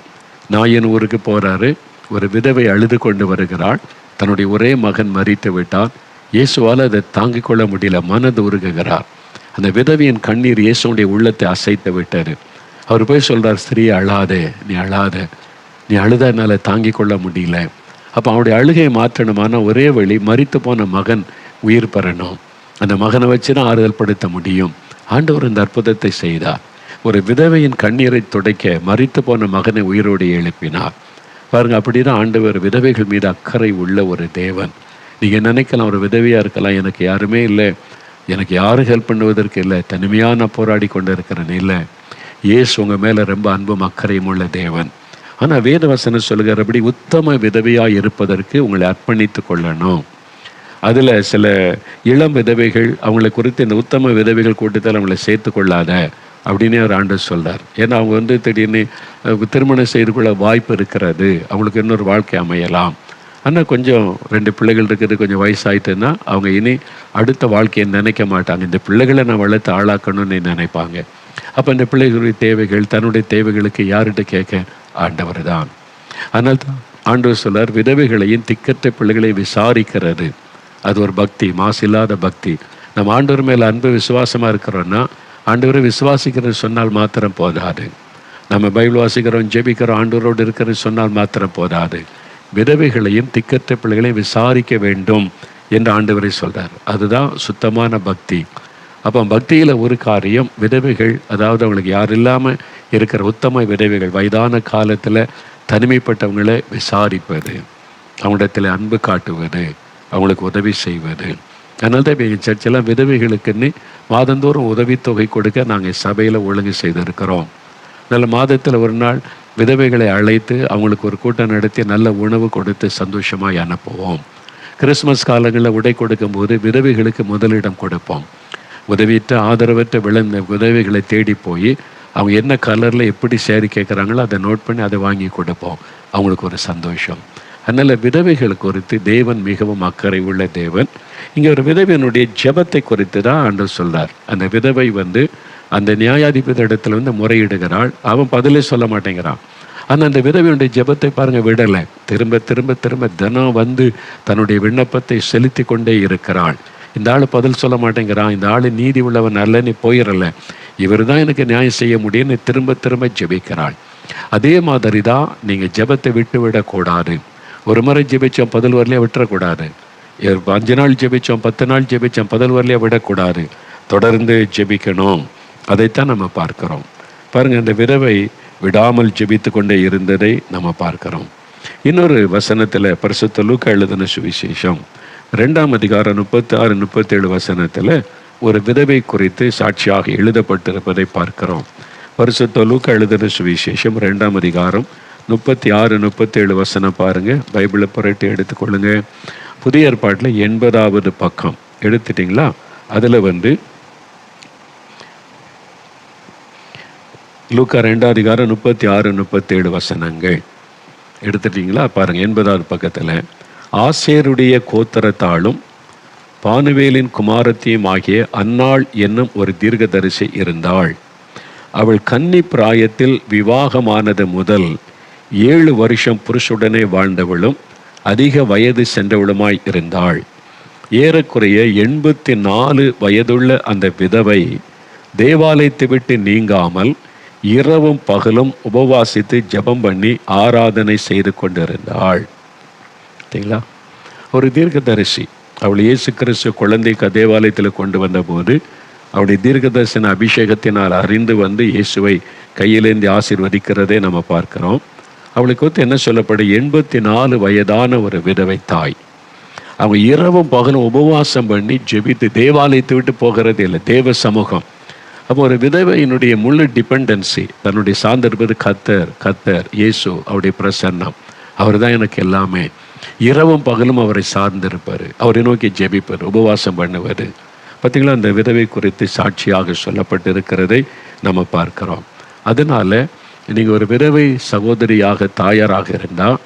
நாயன் ஊருக்கு போகிறாரு, ஒரு விதவை அழுது கொண்டு வருகிறாள். தன்னுடைய ஒரே மகன் மரித்து விட்டான். இயேசுவால் அதை தாங்கிக் கொள்ள முடியல, மனது உருகுகிறார். அந்த விதவையின் கண்ணீர் இயேசுடைய உள்ளத்தை அசைத்து விட்டார். அவர் போய் சொல்கிறார், ஸ்திரீ அழாதே, நீ அழாத, நீ அழுத என்னால் தாங்கிக் கொள்ள முடியல. அப்போ அவனுடைய அழுகையை மாற்றணுமான ஒரே வழி, மரித்து போன மகன் உயிர் பெறணும். அந்த மகனை வச்சு தான் ஆறுதல் படுத்த முடியும். ஆண்டவர் இந்த அற்புதத்தை செய்தார். ஒரு விதவையின் கண்ணீரை துடைக்க மரித்து போன மகனை உயிரோடு எழுப்பினார். பாருங்கள், அப்படி தான் ஆண்டவர் விதவைகள் மீது அக்கறை உள்ள ஒரு தேவன். நீங்கள் நினைக்கலாம், ஒரு விதவையாக இருக்கலாம், எனக்கு யாருமே இல்லை, எனக்கு யாரும் ஹெல்ப் பண்ணுவதற்கு இல்லை, தனிமையாக நான் போராடி கொண்டு இருக்கிறேன். இல்லை, இயேசு உங்கள் மேலே ரொம்ப அன்பும் அக்கறையும் உள்ள தேவன். ஆனால் வேதவசனம் சொல்கிறபடி உத்தம விதவையாக இருப்பதற்கு உங்களை அர்ப்பணித்து கொள்ளணும். அதில் சில இளம் விதவைகள், அவங்களை குறித்து இந்த உத்தம விதவைகள் கூட்டத்தில் அவங்களை சேர்த்து கொள்ளாத அப்படின்னே அவர் ஆண்டவர் சொல்கிறார். ஏன்னா அவங்க வந்து திடீர்னு திருமணம் செய்து கொள்ள வாய்ப்பு இருக்கிறது, அவங்களுக்கு இன்னொரு வாழ்க்கை அமையலாம். ஆனால் கொஞ்சம் 2 பிள்ளைகள் இருக்கிறது கொஞ்சம் வயசாயிட்டுன்னா அவங்க இனி அடுத்த வாழ்க்கையை நினைக்க மாட்டாங்க. இந்த பிள்ளைகளை நான் வளர்த்து ஆளாக்கணும்னு நினைப்பாங்க. அப்போ இந்த பிள்ளைகளுடைய தேவைகள், தன்னுடைய தேவைகளுக்கு யார்கிட்ட கேட்க? ஆண்டவர் தான். அதனால தான் ஆண்டவர் சொல்றார், விதவைகளையும் திக்கற்ற பிள்ளைகளை விசாரிக்கிறது. அது ஒரு பக்தி, மாசில்லாத பக்தி. நம்ம ஆண்டவர் மேலே அன்பு விசுவாசமாக இருக்கிறோன்னா, ஆண்டவரை விசுவாசிக்கிறது சொன்னால் மாத்திரம் போதாது. நம்ம பைபிள் வாசிக்கிறோம், ஜெபிக்கிறோம், ஆண்டவரோடு இருக்கிறது சொன்னால் மாத்திரம் போதாது. விதவைகளையும் திக்கற்ற பிள்ளைகளையும் விசாரிக்க வேண்டும் என்று ஆண்டவரை சொல்கிறார். அதுதான் சுத்தமான பக்தி. அப்போ பக்தியில் ஒரு காரியம், விதவைகள், அதாவது அவங்களுக்கு யார் இல்லாமல் இருக்கிற உத்தம விதவைகள், வயதான காலத்தில் தனிமைப்பட்டவங்களை விசாரிப்பது, அவங்களிடத்தில் அன்பு காட்டுவது, அவங்களுக்கு உதவி செய்வது. அதனால தான் இப்போ எங்கள் சர்ச்செல்லாம் விதவைகளுக்குன்னு மாதந்தோறும் உதவித்தொகை கொடுக்க நாங்கள் சபையில் ஒழுங்கு செய்திருக்கிறோம். நல்ல மாதத்தில் ஒரு நாள் விதவைகளை அழைத்து அவங்களுக்கு ஒரு கூட்டம் நடத்தி நல்ல உணவு கொடுத்து சந்தோஷமாக அனுப்புவோம். கிறிஸ்மஸ் காலங்களில் உடை கொடுக்கும்போது விதவைகளுக்கு முதலிடம் கொடுப்போம். உதவியற்ற ஆதரவற்ற விளைந்த உதவிகளை தேடி போய் அவங்க என்ன கலரில் எப்படி சேரி கேட்குறாங்களோ அதை நோட் பண்ணி அதை வாங்கி கொடுப்போம். அவங்களுக்கு ஒரு சந்தோஷம். அதனால் விதவைகள் குறித்து தேவன் மிகவும் அக்கறை உள்ள தேவன். இங்கே ஒரு விதவையினுடைய ஜெபத்தை குறித்து தான் ஆண்டவர் சொல்கிறார். அந்த விதவை அந்த நியாயாதிபதி இடத்துல முறையிடுகிறாள். அவன் பதிலே சொல்ல மாட்டேங்கிறான். ஆனால் அந்த விதவையுடைய ஜெபத்தை பாருங்கள், விடலை. திரும்ப திரும்ப திரும்ப தினம் தன்னுடைய விண்ணப்பத்தை செலுத்தி கொண்டே இருக்கிறாள். இந்த ஆள் பதில் சொல்ல மாட்டேங்கிறான், இந்த ஆள் நீதி உள்ளவன் அல்லன்னு போயிடல, இவர் தான் எனக்கு நியாயம் செய்ய முடியும்னு திரும்ப திரும்ப ஜெபிக்கிறாள். அதே மாதிரி தான் நீங்கள் ஜெபத்தை விட்டு விடக்கூடாது. ஒரு முறை ஜெபிச்சோம், பதில் வரலையே விட்டுறக்கூடாது. 5 நாள் ஜெபிச்சோம், 10 நாள் ஜெபிச்சோம், பதில் வரலையே விடக்கூடாது. தொடர்ந்து ஜெபிக்கணும். அதைத்தான் நம்ம பார்க்கிறோம். பாருங்கள், இந்த விதவை விடாமல் ஜெபித்து கொண்டே இருந்ததை நம்ம பார்க்கிறோம். இன்னொரு வசனத்தில் பரிசுத்த லூக்கா எழுதின சுவிசேஷம் 2ஆம் அதிகாரம் 36, 37 வசனத்தில் ஒரு விதவை குறித்து சாட்சியாக எழுதப்பட்டிருப்பதை பார்க்கிறோம். பரிசுத்த லூக்கா எழுதின சுவிசேஷம் 2ஆம் அதிகாரம் 36, 37 வசனம் பாருங்கள். பைபிளை புரட்டி எடுத்துக்கொள்ளுங்க. புதிய ஏற்பாட்டில் 80வது பக்கம் எடுத்துட்டிங்களா? அதில் லூக்கா 2ஆம் அதிகாரம் 36, 37 வசனங்கள் எடுத்துட்டிங்களா? பாருங்கள், 80வது பக்கத்தில், ஆசேருடைய கோத்திரத்தாலும் பானுவேலின் குமாரத்தியும் ஆகிய அன்னாள் என்னும் ஒரு தீர்க்கதரிசி இருந்தாள். அவள் கன்னி பிராயத்தில் விவாகமானது முதல் 7 வருஷம் புருஷுடனே வாழ்ந்தவளும் அதிக வயது சென்றவளுமாய் இருந்தாள். ஏறக்குறைய 84 வயதுள்ள அந்த விதவை தேவாலயத்தை விட்டு நீங்காமல் இரவும் பகலும் உபவாசித்து ஜெபம் பண்ணி ஆராதனை செய்து கொண்டிருந்தாள். சரிங்களா? ஒரு தீர்க்கதரிசி. அவள் இயேசு கிறிஸ்து குழந்தைக்கு தேவாலயத்தில் கொண்டு வந்தபோது அவளுடைய தீர்க்கதரிசன அபிஷேகத்தினால் அறிந்து இயேசுவை கையிலேந்தி ஆசீர்வதிக்கிறதே நம்ம பார்க்கிறோம். அவளுக்கு என்ன சொல்லப்படும்? 84 வயதான ஒரு விதவை தாய். அவங்க இரவும் பகலும் உபவாசம் பண்ணி ஜெபித்து தேவாலயத்தை விட்டு போகிறது இல்லை, தேவ சமூகம். அப்போ ஒரு விதவையினுடைய முழு டிபெண்டன்சி, தன்னுடைய சார்ந்திருப்பது கர்த்தர் இயேசு, அவருடைய பிரசன்னம். அவர் தான் எனக்கு எல்லாமே. இரவும் பகலும் அவரை சார்ந்திருப்பார், அவரை நோக்கி ஜெபிப்பார், உபவாசம் பண்ணுவார். பார்த்திங்களா? அந்த விதவை குறித்து சாட்சியாக சொல்லப்பட்டிருக்கிறதை நம்ம பார்க்கிறோம். அதனால் நீங்கள் ஒரு விதவை சகோதரியாக, தாயாராக இருந்தால்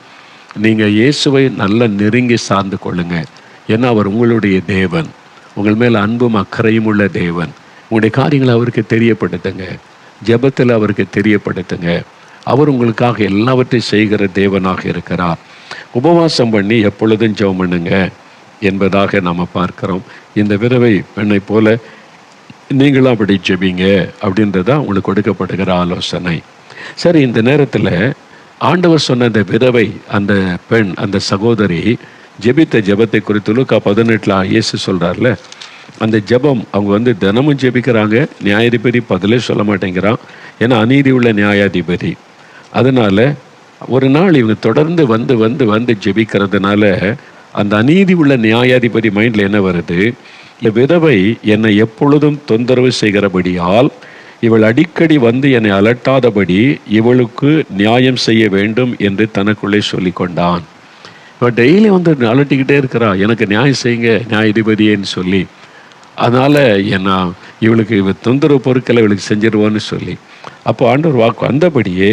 நீங்கள் இயேசுவை நல்லா நெருங்கி சார்ந்து கொள்ளுங்க. ஏன்னா அவர் உங்களுடைய தேவன், உங்கள் மேல் அன்பும் அக்கறையும் உள்ள தேவன். உங்களுடைய காரியங்களை அவருக்கு தெரியப்படுத்துங்க, ஜெபத்தில் அவருக்கு தெரியப்படுத்துங்க. அவர் உங்களுக்காக எல்லாவற்றையும் செய்கிற தேவனாக இருக்கிறார். உபவாசம் பண்ணி எப்பொழுதும் ஜெபம் பண்ணுங்க என்பதாக நாம் பார்க்கிறோம். இந்த விதவை பெண்ணை போல நீங்களும் அப்படி ஜெபிங்க அப்படின்றதான் உங்களுக்கு கொடுக்கப்படுகிற ஆலோசனை. சரி, இந்த நேரத்தில் ஆண்டவர் சொன்ன அந்த விதவை, அந்த பெண், அந்த சகோதரி ஜெபித்த ஜெபத்தை குறித்து லூக்கா 18 இயேசு சொல்கிறார்ல, அந்த ஜெபம் அவங்க தினமும் ஜெபிக்கிறாங்க. நியாயாதிபதி பதிலே சொல்ல மாட்டேங்கிறான், ஏன்னா அநீதி உள்ள நியாயாதிபதி. அதனால் ஒரு நாள் இவங்க தொடர்ந்து வந்து ஜெபிக்கிறதுனால அந்த அநீதி உள்ள நியாயாதிபதி மைண்டில் என்ன வருது? இந்த விதவை என்னை எப்பொழுதும் தொந்தரவு செய்கிறபடியால் இவள் அடிக்கடி என்னை அலட்டாதபடி இவளுக்கு நியாயம் செய்ய வேண்டும் என்று தனக்குள்ளே சொல்லி கொண்டான். இவள் டெய்லி அலட்டிக்கிட்டே இருக்கிறா, எனக்கு நியாயம் செய்யுங்க நியாயாதிபதியேன்னு சொல்லி. அதனால் இவளுக்கு தொந்தரவு பொருட்களை இவளுக்கு செஞ்சிருவோன்னு சொல்லி. அப்போ ஆண்டவர் வாக்கு அந்தபடியே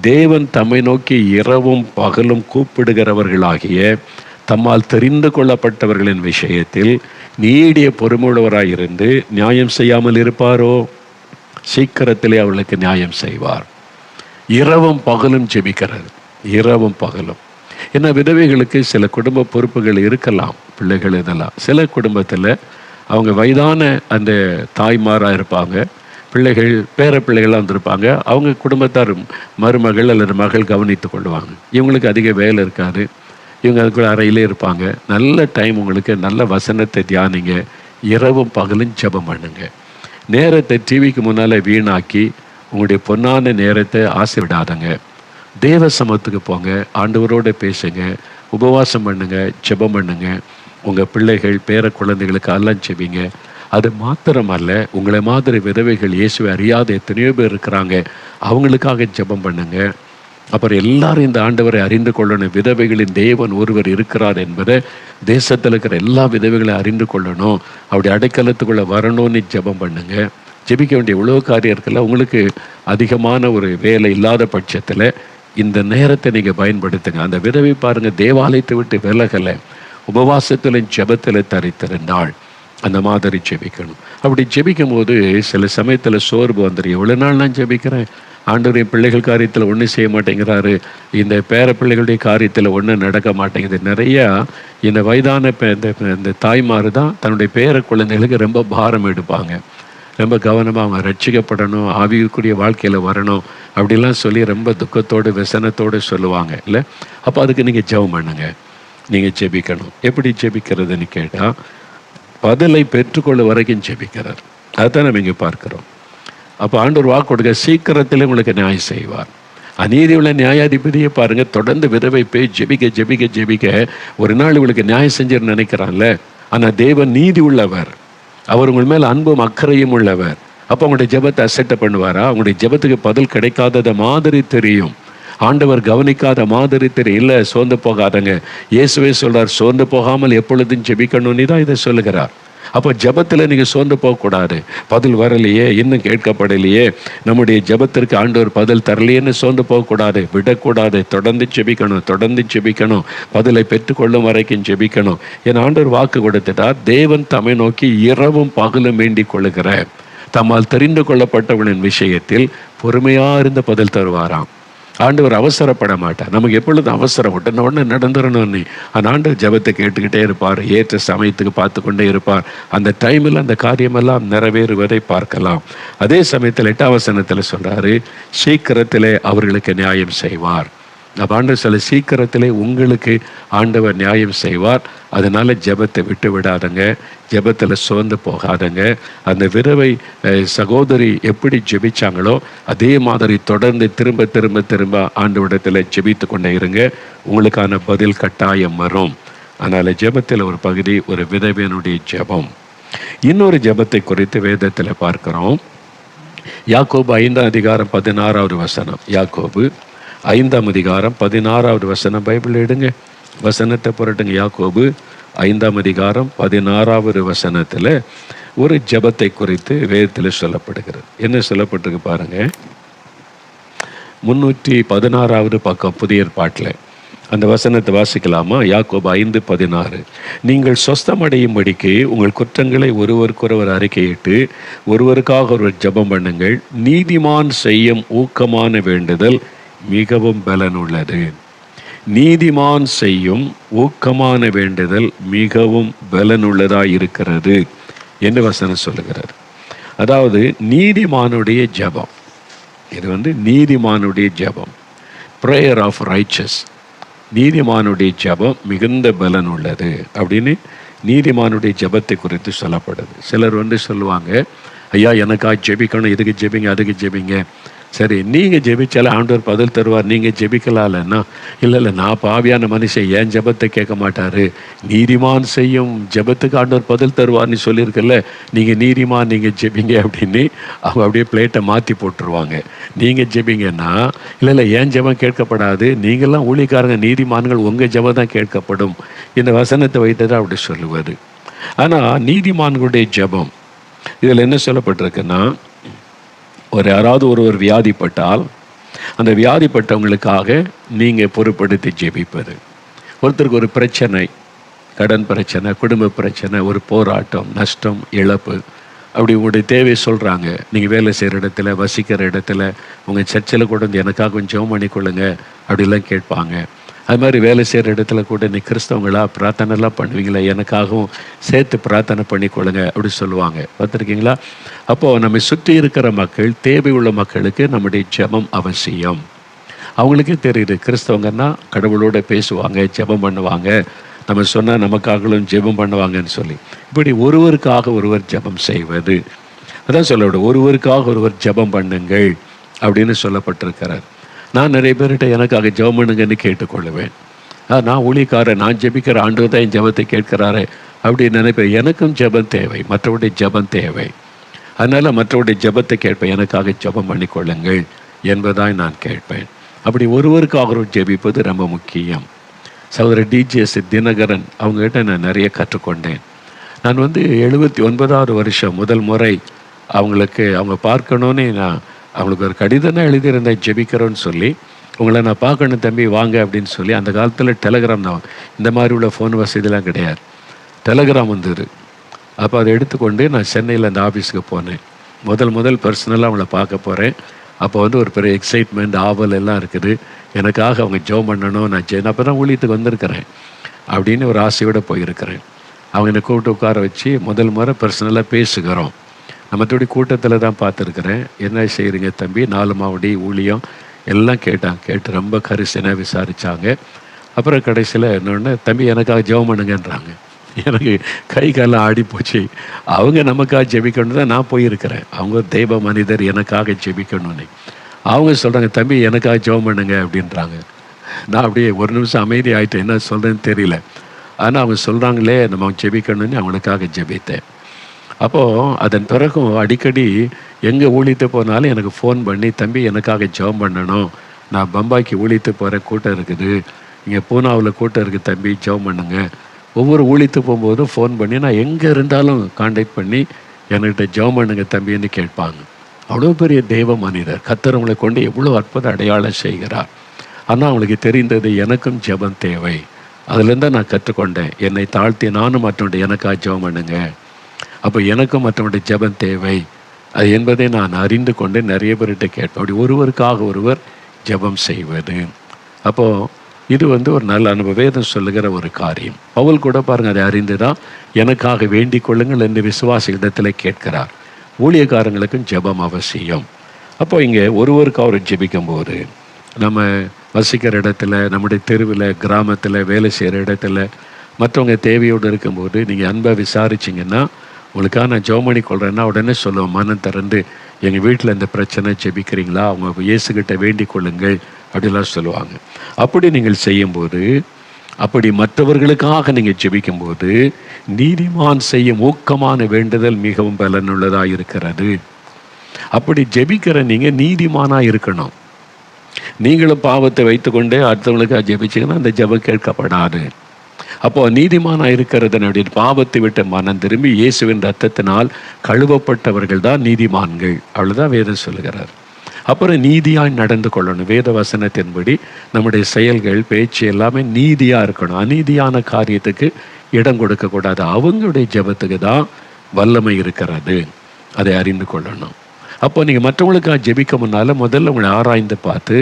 தேவன் தம்மை நோக்கி இரவும் பகலும் கூப்பிடுகிறவர்களாகிய தம்மால் தெரிந்து கொள்ளப்பட்டவர்களின் விஷயத்தில் நீடிய பொறுமையுள்ளவராயிருந்து நியாயம் செய்யாமல் இருப்பாரோ? சீக்கிரத்திலே அவர்களுக்கு நியாயம் செய்வார். இரவும் பகலும் ஜெபிக்கிறார், இரவும் பகலும். ஏன்னா விதவைகளுக்கு சில குடும்ப பொறுப்புகள் இருக்கலாம், பிள்ளைகள் இதெல்லாம். சில குடும்பத்தில் அவங்க வயதான அந்த தாய்மாராக இருப்பாங்க, பிள்ளைகள் பேர பிள்ளைகள்லாம் வந்திருப்பாங்க, அவங்க குடும்பத்தார் மருமகள் அல்லது மகள் கவனித்து கொள்வாங்க. இவங்களுக்கு அதிக வேலை இருக்காது, இவங்க அதுக்குள்ள அறையிலே இருப்பாங்க. நல்ல டைம் உங்களுக்கு, நல்ல வசனத்தை தியானிங்க, இரவும் பகலும் ஜெபம் பண்ணுங்க. நேரத்தை டிவிக்கு முன்னால் வீணாக்கி உங்களுடைய பொன்னான நேரத்தை ஆசை விடாதங்க. தேவ சமத்துக்கு போங்க, ஆண்டவரோடு பேசுங்க, உபவாசம் பண்ணுங்க, ஜெபம் பண்ணுங்க. உங்கள் பிள்ளைகள் பேர குழந்தைகளுக்கு எல்லாம் ஜெபிங்க. அது மாத்திரமல்ல, உங்களை மாதிரி விதவைகள் இயேசுவை அறியாத எத்தனையோ பேர் இருக்கிறாங்க, அவங்களுக்காக ஜெபம் பண்ணுங்க. அப்புறம் எல்லாரும் இந்த ஆண்டவரை அறிந்து கொள்ளணும். விதவைகளின் தேவன் ஒருவர் இருக்கிறார் என்பதை தேசத்தில் இருக்கிற எல்லா விதவைகளையும் அறிந்து கொள்ளணும். அப்படி அடைக்கலத்துக்குள்ளே வரணும்னு ஜெபம் பண்ணுங்க. ஜெபிக்க வேண்டிய இவ்வளோ காரியம் இருக்குல்ல. உங்களுக்கு அதிகமான ஒரு வேலை இல்லாத பட்சத்தில் இந்த நேரத்தை நீங்கள் பயன்படுத்துங்க. அந்த விதவை பாருங்கள், தேவாலயத்தை விட்டு விலகலை, உபவாசத்திலும் ஜெபத்தில் தரித்திருந்தாள். அந்த மாதிரி ஜெபிக்கணும். அப்படி ஜெபிக்கும் போது சில சமயத்தில் சோர்வு வந்துடும். எவ்வளோ நாள் நான் ஜெபிக்கிறேன், ஆண்டவருடைய பிள்ளைகள் காரியத்தில் ஒன்றும் செய்ய மாட்டேங்கிறாரு, இந்த பேர பிள்ளைகளுடைய காரியத்தில் ஒன்றும் நடக்க மாட்டேங்குது. நிறையா இந்த வயதான இந்த தாய்மார் தான் தன்னுடைய பேர குழந்தைகளுக்கு ரொம்ப பாரம் எடுப்பாங்க. ரொம்ப கவனமாக அவங்க ரட்சிக்கப்படணும், ஆவிக்குரிய வாழ்க்கையில் வரணும் அப்படிலாம் சொல்லி ரொம்ப துக்கத்தோடு விசனத்தோடு சொல்லுவாங்க இல்லை. அப்போ அதுக்கு நீங்கள் ஜெபம் பண்ணுங்க, நீங்கள் ஜெபிக்கணும். எப்படி ஜெபிக்கிறதுன்னு கேட்டால், பதிலை பெற்றுக்கொள்ள வரைக்கும் ஜெபிக்கிறார். அதுதான் நம்ம இங்கே பார்க்குறோம். அப்போ ஆண்டவர் வாக்கு கொடுக்க சீக்கிரத்தில் உங்களுக்கு நியாயம் செய்வார். அநீதி உள்ள நியாயாதிபதியை பாருங்கள், தொடர்ந்து விதவை போய் ஜெபிக்க ஜெபிக்க ஜெபிக்க ஒரு நாள் உங்களுக்கு நியாயம் செஞ்சுன்னு நினைக்கிறான்ல. ஆனால் தேவன் நீதி உள்ளவர், அவர் உங்கள் மேல் அன்பும் அக்கறையும் உள்ளவர். அப்போ உங்களுடைய ஜெபத்தை அசட்டை பண்ணுவாரா? உங்களுடைய ஜெபத்துக்கு பதில் கிடைக்காதத மாதிரி தெரியும், ஆண்டவர் கவனிக்காத மாதிரி தெரியும். இல்லை, சோர்ந்து போகாதங்க. இயேசுவே சொல்றார், சோர்ந்து போகாமல் எப்பொழுதும் ஜெபிக்கணும்னு தான் இதை சொல்லுகிறார். அப்போ ஜெபத்தில் நீங்கள் சோர்ந்து போகக்கூடாது. பதில் வரலையே, இன்னும் கேட்கப்படலையே, நம்முடைய ஜெபத்திற்கு ஆண்டவர் பதில் தரலையேன்னு சோர்ந்து போகக்கூடாது, விடக்கூடாது. தொடர்ந்து ஜெபிக்கணும், தொடர்ந்து ஜெபிக்கணும், பதிலை பெற்றுக்கொள்ளும் வரைக்கும் ஜெபிக்கணும். என் ஆண்டவர் வாக்கு கொடுத்துட்டார், தேவன் தம்மை நோக்கி இரவும் பகலும் வேண்டிக் கொள்ளுகிற தம்மால் தெரிந்து கொள்ளப்பட்டவனின் விஷயத்தில் பொறுமையாக இருந்து பதில் தருவாராம். ஆண்டவர் அவசரப்பட மாட்டார். நமக்கு எப்பொழுதும் அவசரம், உடனே நடந்துடணும்னு. அந்த ஆண்டவர் ஜெபத்தை கேட்டுக்கிட்டே இருப்பார், ஏற்ற சமயத்துக்கு பார்த்து கொண்டே இருப்பார். அந்த டைமில் அந்த காரியமெல்லாம் நிறைவேறுவதை பார்க்கலாம். அதே சமயத்தில் 8ஆம் வசனத்தில் சொல்றாரு, சீக்கிரத்திலே அவர்களுக்கு நியாயம் செய்வார். அப்போ ஆண்டவர் சில சீக்கிரத்திலே உங்களுக்கு ஆண்டவர் நியாயம் செய்வார். அதனால ஜெபத்தை விட்டு விடாதங்க, ஜெபத்தில் சோர்ந்து போகாதங்க. அந்த விதவை சகோதரி எப்படி ஜெபிச்சாங்களோ அதே மாதிரி தொடர்ந்து திரும்ப திரும்ப திரும்ப ஆண்டவரிடத்தில் ஜெபித்து கொண்டே இருங்க, உங்களுக்கான பதில் கட்டாயம் வரும். அதனால் ஜெபத்தில் ஒரு பகுதி ஒரு விதவையினுடைய ஜெபம். இன்னொரு ஜெபத்தை குறித்து வேதத்தில் பார்க்கிறோம். யாக்கோபு 5ஆம் அதிகாரம் 16வது வசனம். யாக்கோபு 5ஆம் அதிகாரம் 16வது வசனம். பைபிள் எடுங்க, வசனத்தை புரட்டுங்க. யாக்கோபு 5ஆம் அதிகாரம் 16வது வசனத்தில் ஒரு ஜெபத்தை குறித்து வேதத்தில் சொல்லப்படுகிறது. என்ன சொல்லப்பட்டிருக்கு பாருங்க. 316வது பக்கம் புதிய ஏற்பாட்டில் அந்த வசனத்தை வாசிக்கலாமா? யாக்கோபு 5:16. நீங்கள் சொஸ்தமடையும்படிக்கு உங்கள் குற்றங்களை ஒருவருக்கொருவர் அறிக்கையிட்டு ஒருவருக்காக ஒருவர் ஜெபம் பண்ணுங்கள். நீதிமான் செய்யும் ஊக்கமான வேண்டுதல் மிகவும் பலனுள்ளது. நீதிமான் செய்யும் ஊக்கமான வேண்டுதல் மிகவும் பலனுள்ளதாக இருக்கிறது என்று வசனம் சொல்லுகிறார். அதாவது நீதிமானுடைய ஜெபம், இது நீதிமானுடைய ஜெபம், ப்ரேயர் ஆஃப் ரைச்சஸ். நீதிமானுடைய ஜெபம் மிகுந்த பலன் உள்ளது அப்படின்னு நீதிமானுடைய ஜெபத்தை குறித்து சொல்லப்படுது. சிலர் சொல்லுவாங்க, ஐயா எனக்காக ஜெபிக்கணும், இதுக்கு ஜெபிங்க அதுக்கு ஜெபிங்க. சரி, நீங்கள் ஜெபிச்சாலும் ஆண்டவர் பதில் தருவார், நீங்கள் ஜெபிக்கலாம்னா இல்லை நான் பாவியான மனுஷன், ஏன் ஜெபத்தை கேட்க மாட்டார், நீதிமான் செய்யும் ஜெபத்துக்கு ஆண்டவர் பதில் தருவார்னு சொல்லியிருக்கல, நீங்கள் நீதிமான் நீங்கள் ஜெபிங்க அப்படின்னு அவங்க அப்படியே பிளேட்டை மாற்றி போட்டுருவாங்க. நீங்கள் ஜெபிங்கன்னா இல்லை ஏன் ஜெபம் கேட்கப்படாது, நீங்கள்லாம் ஊழியக்காரங்க நீதிமான்கள், உங்கள் ஜெபம் தான் கேட்கப்படும். இந்த வசனத்தை வைத்து தான் அப்படி சொல்லுவார். ஆனால் நீதிமான்களுடைய ஜெபம் இதில் என்ன சொல்லப்பட்டிருக்குன்னா, யாராவது ஒருவர் வியாதிப்பட்டால் அந்த வியாதிப்பட்டவங்களுக்காக நீங்கள் பொறுப்படுத்தி ஜெபிப்பது. ஒருத்தருக்கு ஒரு பிரச்சனை, கடன் பிரச்சனை, குடும்ப பிரச்சனை, ஒரு போராட்டம், நஷ்டம், இழப்பு, அப்படி உங்களுடைய தேவை சொல்கிறாங்க. நீங்கள் வேலை செய்கிற இடத்துல, வசிக்கிற இடத்துல, உங்கள் சர்ச்சில் கூட வந்து எனக்காக கொஞ்சம் ஜெபம் பண்ணிக்கொள்ளுங்க அப்படிலாம் கேட்பாங்க. அது மாதிரி வேலை செய்கிற இடத்துல கூட நீ கிறிஸ்தவங்களா பிரார்த்தனைலாம் பண்ணுவீங்களா, எனக்காகவும் சேர்த்து பிரார்த்தனை பண்ணிக்கொள்ளுங்க அப்படி சொல்லுவாங்க. பார்த்துருக்கீங்களா? அப்போது நம்ம சுற்றி இருக்கிற மக்கள், தேவை உள்ள மக்களுக்கு நம்முடைய ஜெபம் அவசியம். அவங்களுக்கே தெரியுது கிறிஸ்தவங்கன்னா கடவுளோட பேசுவாங்க, ஜெபம் பண்ணுவாங்க, நம்ம சொன்னால் நமக்காகவும் ஜெபம் பண்ணுவாங்கன்னு சொல்லி. இப்படி ஒருவருக்காக ஒருவர் ஜெபம் செய்வது, அதான் சொல்லப்படும், ஒருவருக்காக ஒருவர் ஜெபம் பண்ணுங்கள் அப்படின்னு சொல்லப்பட்டிருக்கிறார். நான் நிறைய பேர்கிட்ட எனக்காக ஜெபம் பண்ணுங்கன்னு கேட்டுக்கொள்ளுவேன். நான் ஊழியக்காரன், நான் ஜெபிக்கிற ஆண்டவர் தான் என் ஜெபத்தை கேட்கிறாரு அப்படின்னு நினைப்பேன். எனக்கும் ஜெபம் தேவை, மற்றவருடைய ஜெபம் தேவை. அதனால் மற்றவருடைய ஜெபத்தை கேட்பேன், எனக்காக ஜெபம் பண்ணிக்கொள்ளுங்கள் என்பதாய் நான் கேட்பேன். அப்படி ஒருவருக்காக ஒரு ஜெபிப்பது ரொம்ப முக்கியம். சகோதரர் டிஜிஎஸ் தினகரன் அவங்ககிட்ட நான் நிறைய கற்றுக்கொண்டேன். நான் 79வது வருஷம் முதல் முறை அவங்க பார்க்கணுன்னு நான் அவங்களுக்கு ஒரு கடிதம் தான் எழுதியிருந்தேன், ஜெபிக்கிறோன்னு சொல்லி. உங்களை நான் பார்க்கணும் தம்பி வாங்க அப்படின்னு சொல்லி. அந்த காலத்தில் டெலகிராம் தான், இந்த மாதிரி உள்ள ஃபோன் வசதிலாம் கிடையாது. டெலகிராம் வந்தது. அப்போ அதை எடுத்துக்கொண்டு நான் சென்னையில் அந்த ஆஃபீஸுக்கு போனேன். முதல் பர்சனலாக அவங்கள பார்க்க போகிறேன். அப்போ ஒரு பெரிய எக்ஸைட்மெண்ட், ஆவல் எல்லாம் இருக்குது. எனக்காக அவங்க ஜெபம் பண்ணணும், நான் அப்போ தான் ஊழியத்துக்கு வந்திருக்கிறேன் அப்படின்னு ஒரு ஆசையோடு போயிருக்கிறேன். அவங்க என்னை கூப்பிட்டு உட்கார வச்சு முதல் முறை பர்சனலாக பேசுகிறோம். நம்ம கூட்டத்தில் தான் பார்த்துருக்குறேன். என்ன செய்கிறீங்க தம்பி, 4 மாவடி ஊழியம் எல்லாம் கேட்டு ரொம்ப கரிசனாக விசாரித்தாங்க. அப்புறம் கடைசியில் என்னொன்று, தம்பி எனக்காக ஜெபம் பண்ணுங்கன்றாங்க. எனக்கு கை காலம் ஆடி போச்சு. அவங்க நமக்காக ஜெபிக்கணும் தான் நான் போயிருக்கிறேன். அவங்க தெய்வ மனிதர், எனக்காக ஜெபிக்கணும்னு. அவங்க சொல்கிறாங்க, தம்பி எனக்காக ஜெபம் பண்ணுங்க அப்படின்றாங்க. நான் அப்படியே ஒரு நிமிஷம் அமைதி ஆகிட்டேன், என்ன சொல்கிறேன்னு தெரியல. ஆனால் அவங்க சொல்கிறாங்களே நம்ம ஜெபிக்கணும்னு அவங்களுக்காக ஜெபித்தேன். அப்போது அதன் பிறகும் அடிக்கடி எங்கே ஊழியத்து போனாலும் எனக்கு ஃபோன் பண்ணி, தம்பி எனக்காக ஜெபம் பண்ணணும், நான் பம்பாய்க்கு ஊழியத்து போகிற கூட்டம் இருக்குது, இங்கே பூனாவில் கூட்டம் இருக்குது தம்பி ஜெபம் பண்ணுங்க. ஒவ்வொரு ஊழியத்து போகும்போதும் ஃபோன் பண்ணி நான் எங்கே இருந்தாலும் கான்டாக்ட் பண்ணி என்கிட்ட ஜெபம் பண்ணுங்க தம்பின்னு கேட்பாங்க. அவ்வளோ பெரிய தெய்வ மனிதர், கர்த்தர் அவங்களை கொண்டு எவ்வளோ அற்புத அடையாளம் செய்கிறார். ஆனால் அவங்களுக்கு தெரிந்தது எனக்கும் ஜெபம் தேவை. அதுலேருந்து நான் கற்றுக்கொண்டேன், என்னை தாழ்த்தி நானும் மற்றவங்க எனக்காக ஜெபம் பண்ணுங்க, அப்போ எனக்கும் மற்றவங்களுடைய ஜெபம் தேவை அது என்பதை நான் அறிந்து கொண்டு நிறைய பேர்கிட்ட கேட்பேன். அப்படி ஒருவருக்காக ஒருவர் ஜெபம் செய்வது. அப்போது இது ஒரு நல்ல அனுபவம், வேதம் சொல்லுகிற ஒரு காரியம். பவுல் கூட பாருங்கள், அதை அறிந்து தான் எனக்காக வேண்டிக் கொள்ளுங்கள் என்று விசுவாசிகளிடத்தில் கேட்கிறார். ஊழியக்காரங்களுக்கும் ஜெபம் அவசியம். அப்போ இங்கே ஒருவருக்கு அவர் ஜெபிக்கும் போது, நம்ம வசிக்கிற இடத்துல, நம்முடைய தெருவில், கிராமத்தில், வேலை செய்கிற இடத்துல மற்றவங்க தேவையோடு இருக்கும்போது நீங்கள் அன்பை விசாரிச்சிங்கன்னா, உங்களுக்காக நான் ஜெபம் பண்ணி கொள்கிறேன்னா உடனே சொல்லுவோம், மனம் திறந்து எங்கள் வீட்டில் இந்த பிரச்சனை ஜெபிக்கிறீங்களா, அவங்க இயேசுகிட்ட வேண்டிக் கொள்ளுங்கள் அப்படிலாம் சொல்லுவாங்க. அப்படி நீங்கள் செய்யும்போது, அப்படி மற்றவர்களுக்காக நீங்கள் ஜெபிக்கும்போது, நீதிமான் செய்யும் ஊக்கமான வேண்டுதல் மிகவும் பலனுள்ளதாக இருக்கிறது. அப்படி ஜெபிக்கிற நீங்கள் நீதிமானாக இருக்கணும். நீங்களும் பாவத்தை வைத்துக்கொண்டே அடுத்தவங்களுக்காக ஜெபிச்சிங்கன்னா அந்த ஜெபம் கேட்கப்படாது. அப்போ நீதிமானாக இருக்கிறதனுடைய பாவத்தை விட்டு மனம் திரும்பி இயேசுவின் இரத்தத்தினால் கழுவப்பட்டவர்கள் தான் நீதிமான்கள். அவ்வளோதான் வேதம் சொல்லுகிறார். அப்புறம் நீதியாய் நடந்து கொள்ளணும். வேத வசனத்தின்படி நம்முடைய செயல்கள், பேச்சு எல்லாமே நீதியாக இருக்கணும். அநீதியான காரியத்துக்கு இடம் கொடுக்கக்கூடாது. அவங்களுடைய ஜெபத்துக்கு தான் வல்லமை இருக்கிறது, அதை அறிந்து கொள்ளணும். அப்போ நீங்கள் மற்றவங்களுக்காக ஜெபிக்க முன்னால் முதல்ல உங்களை ஆராய்ந்து பார்த்து,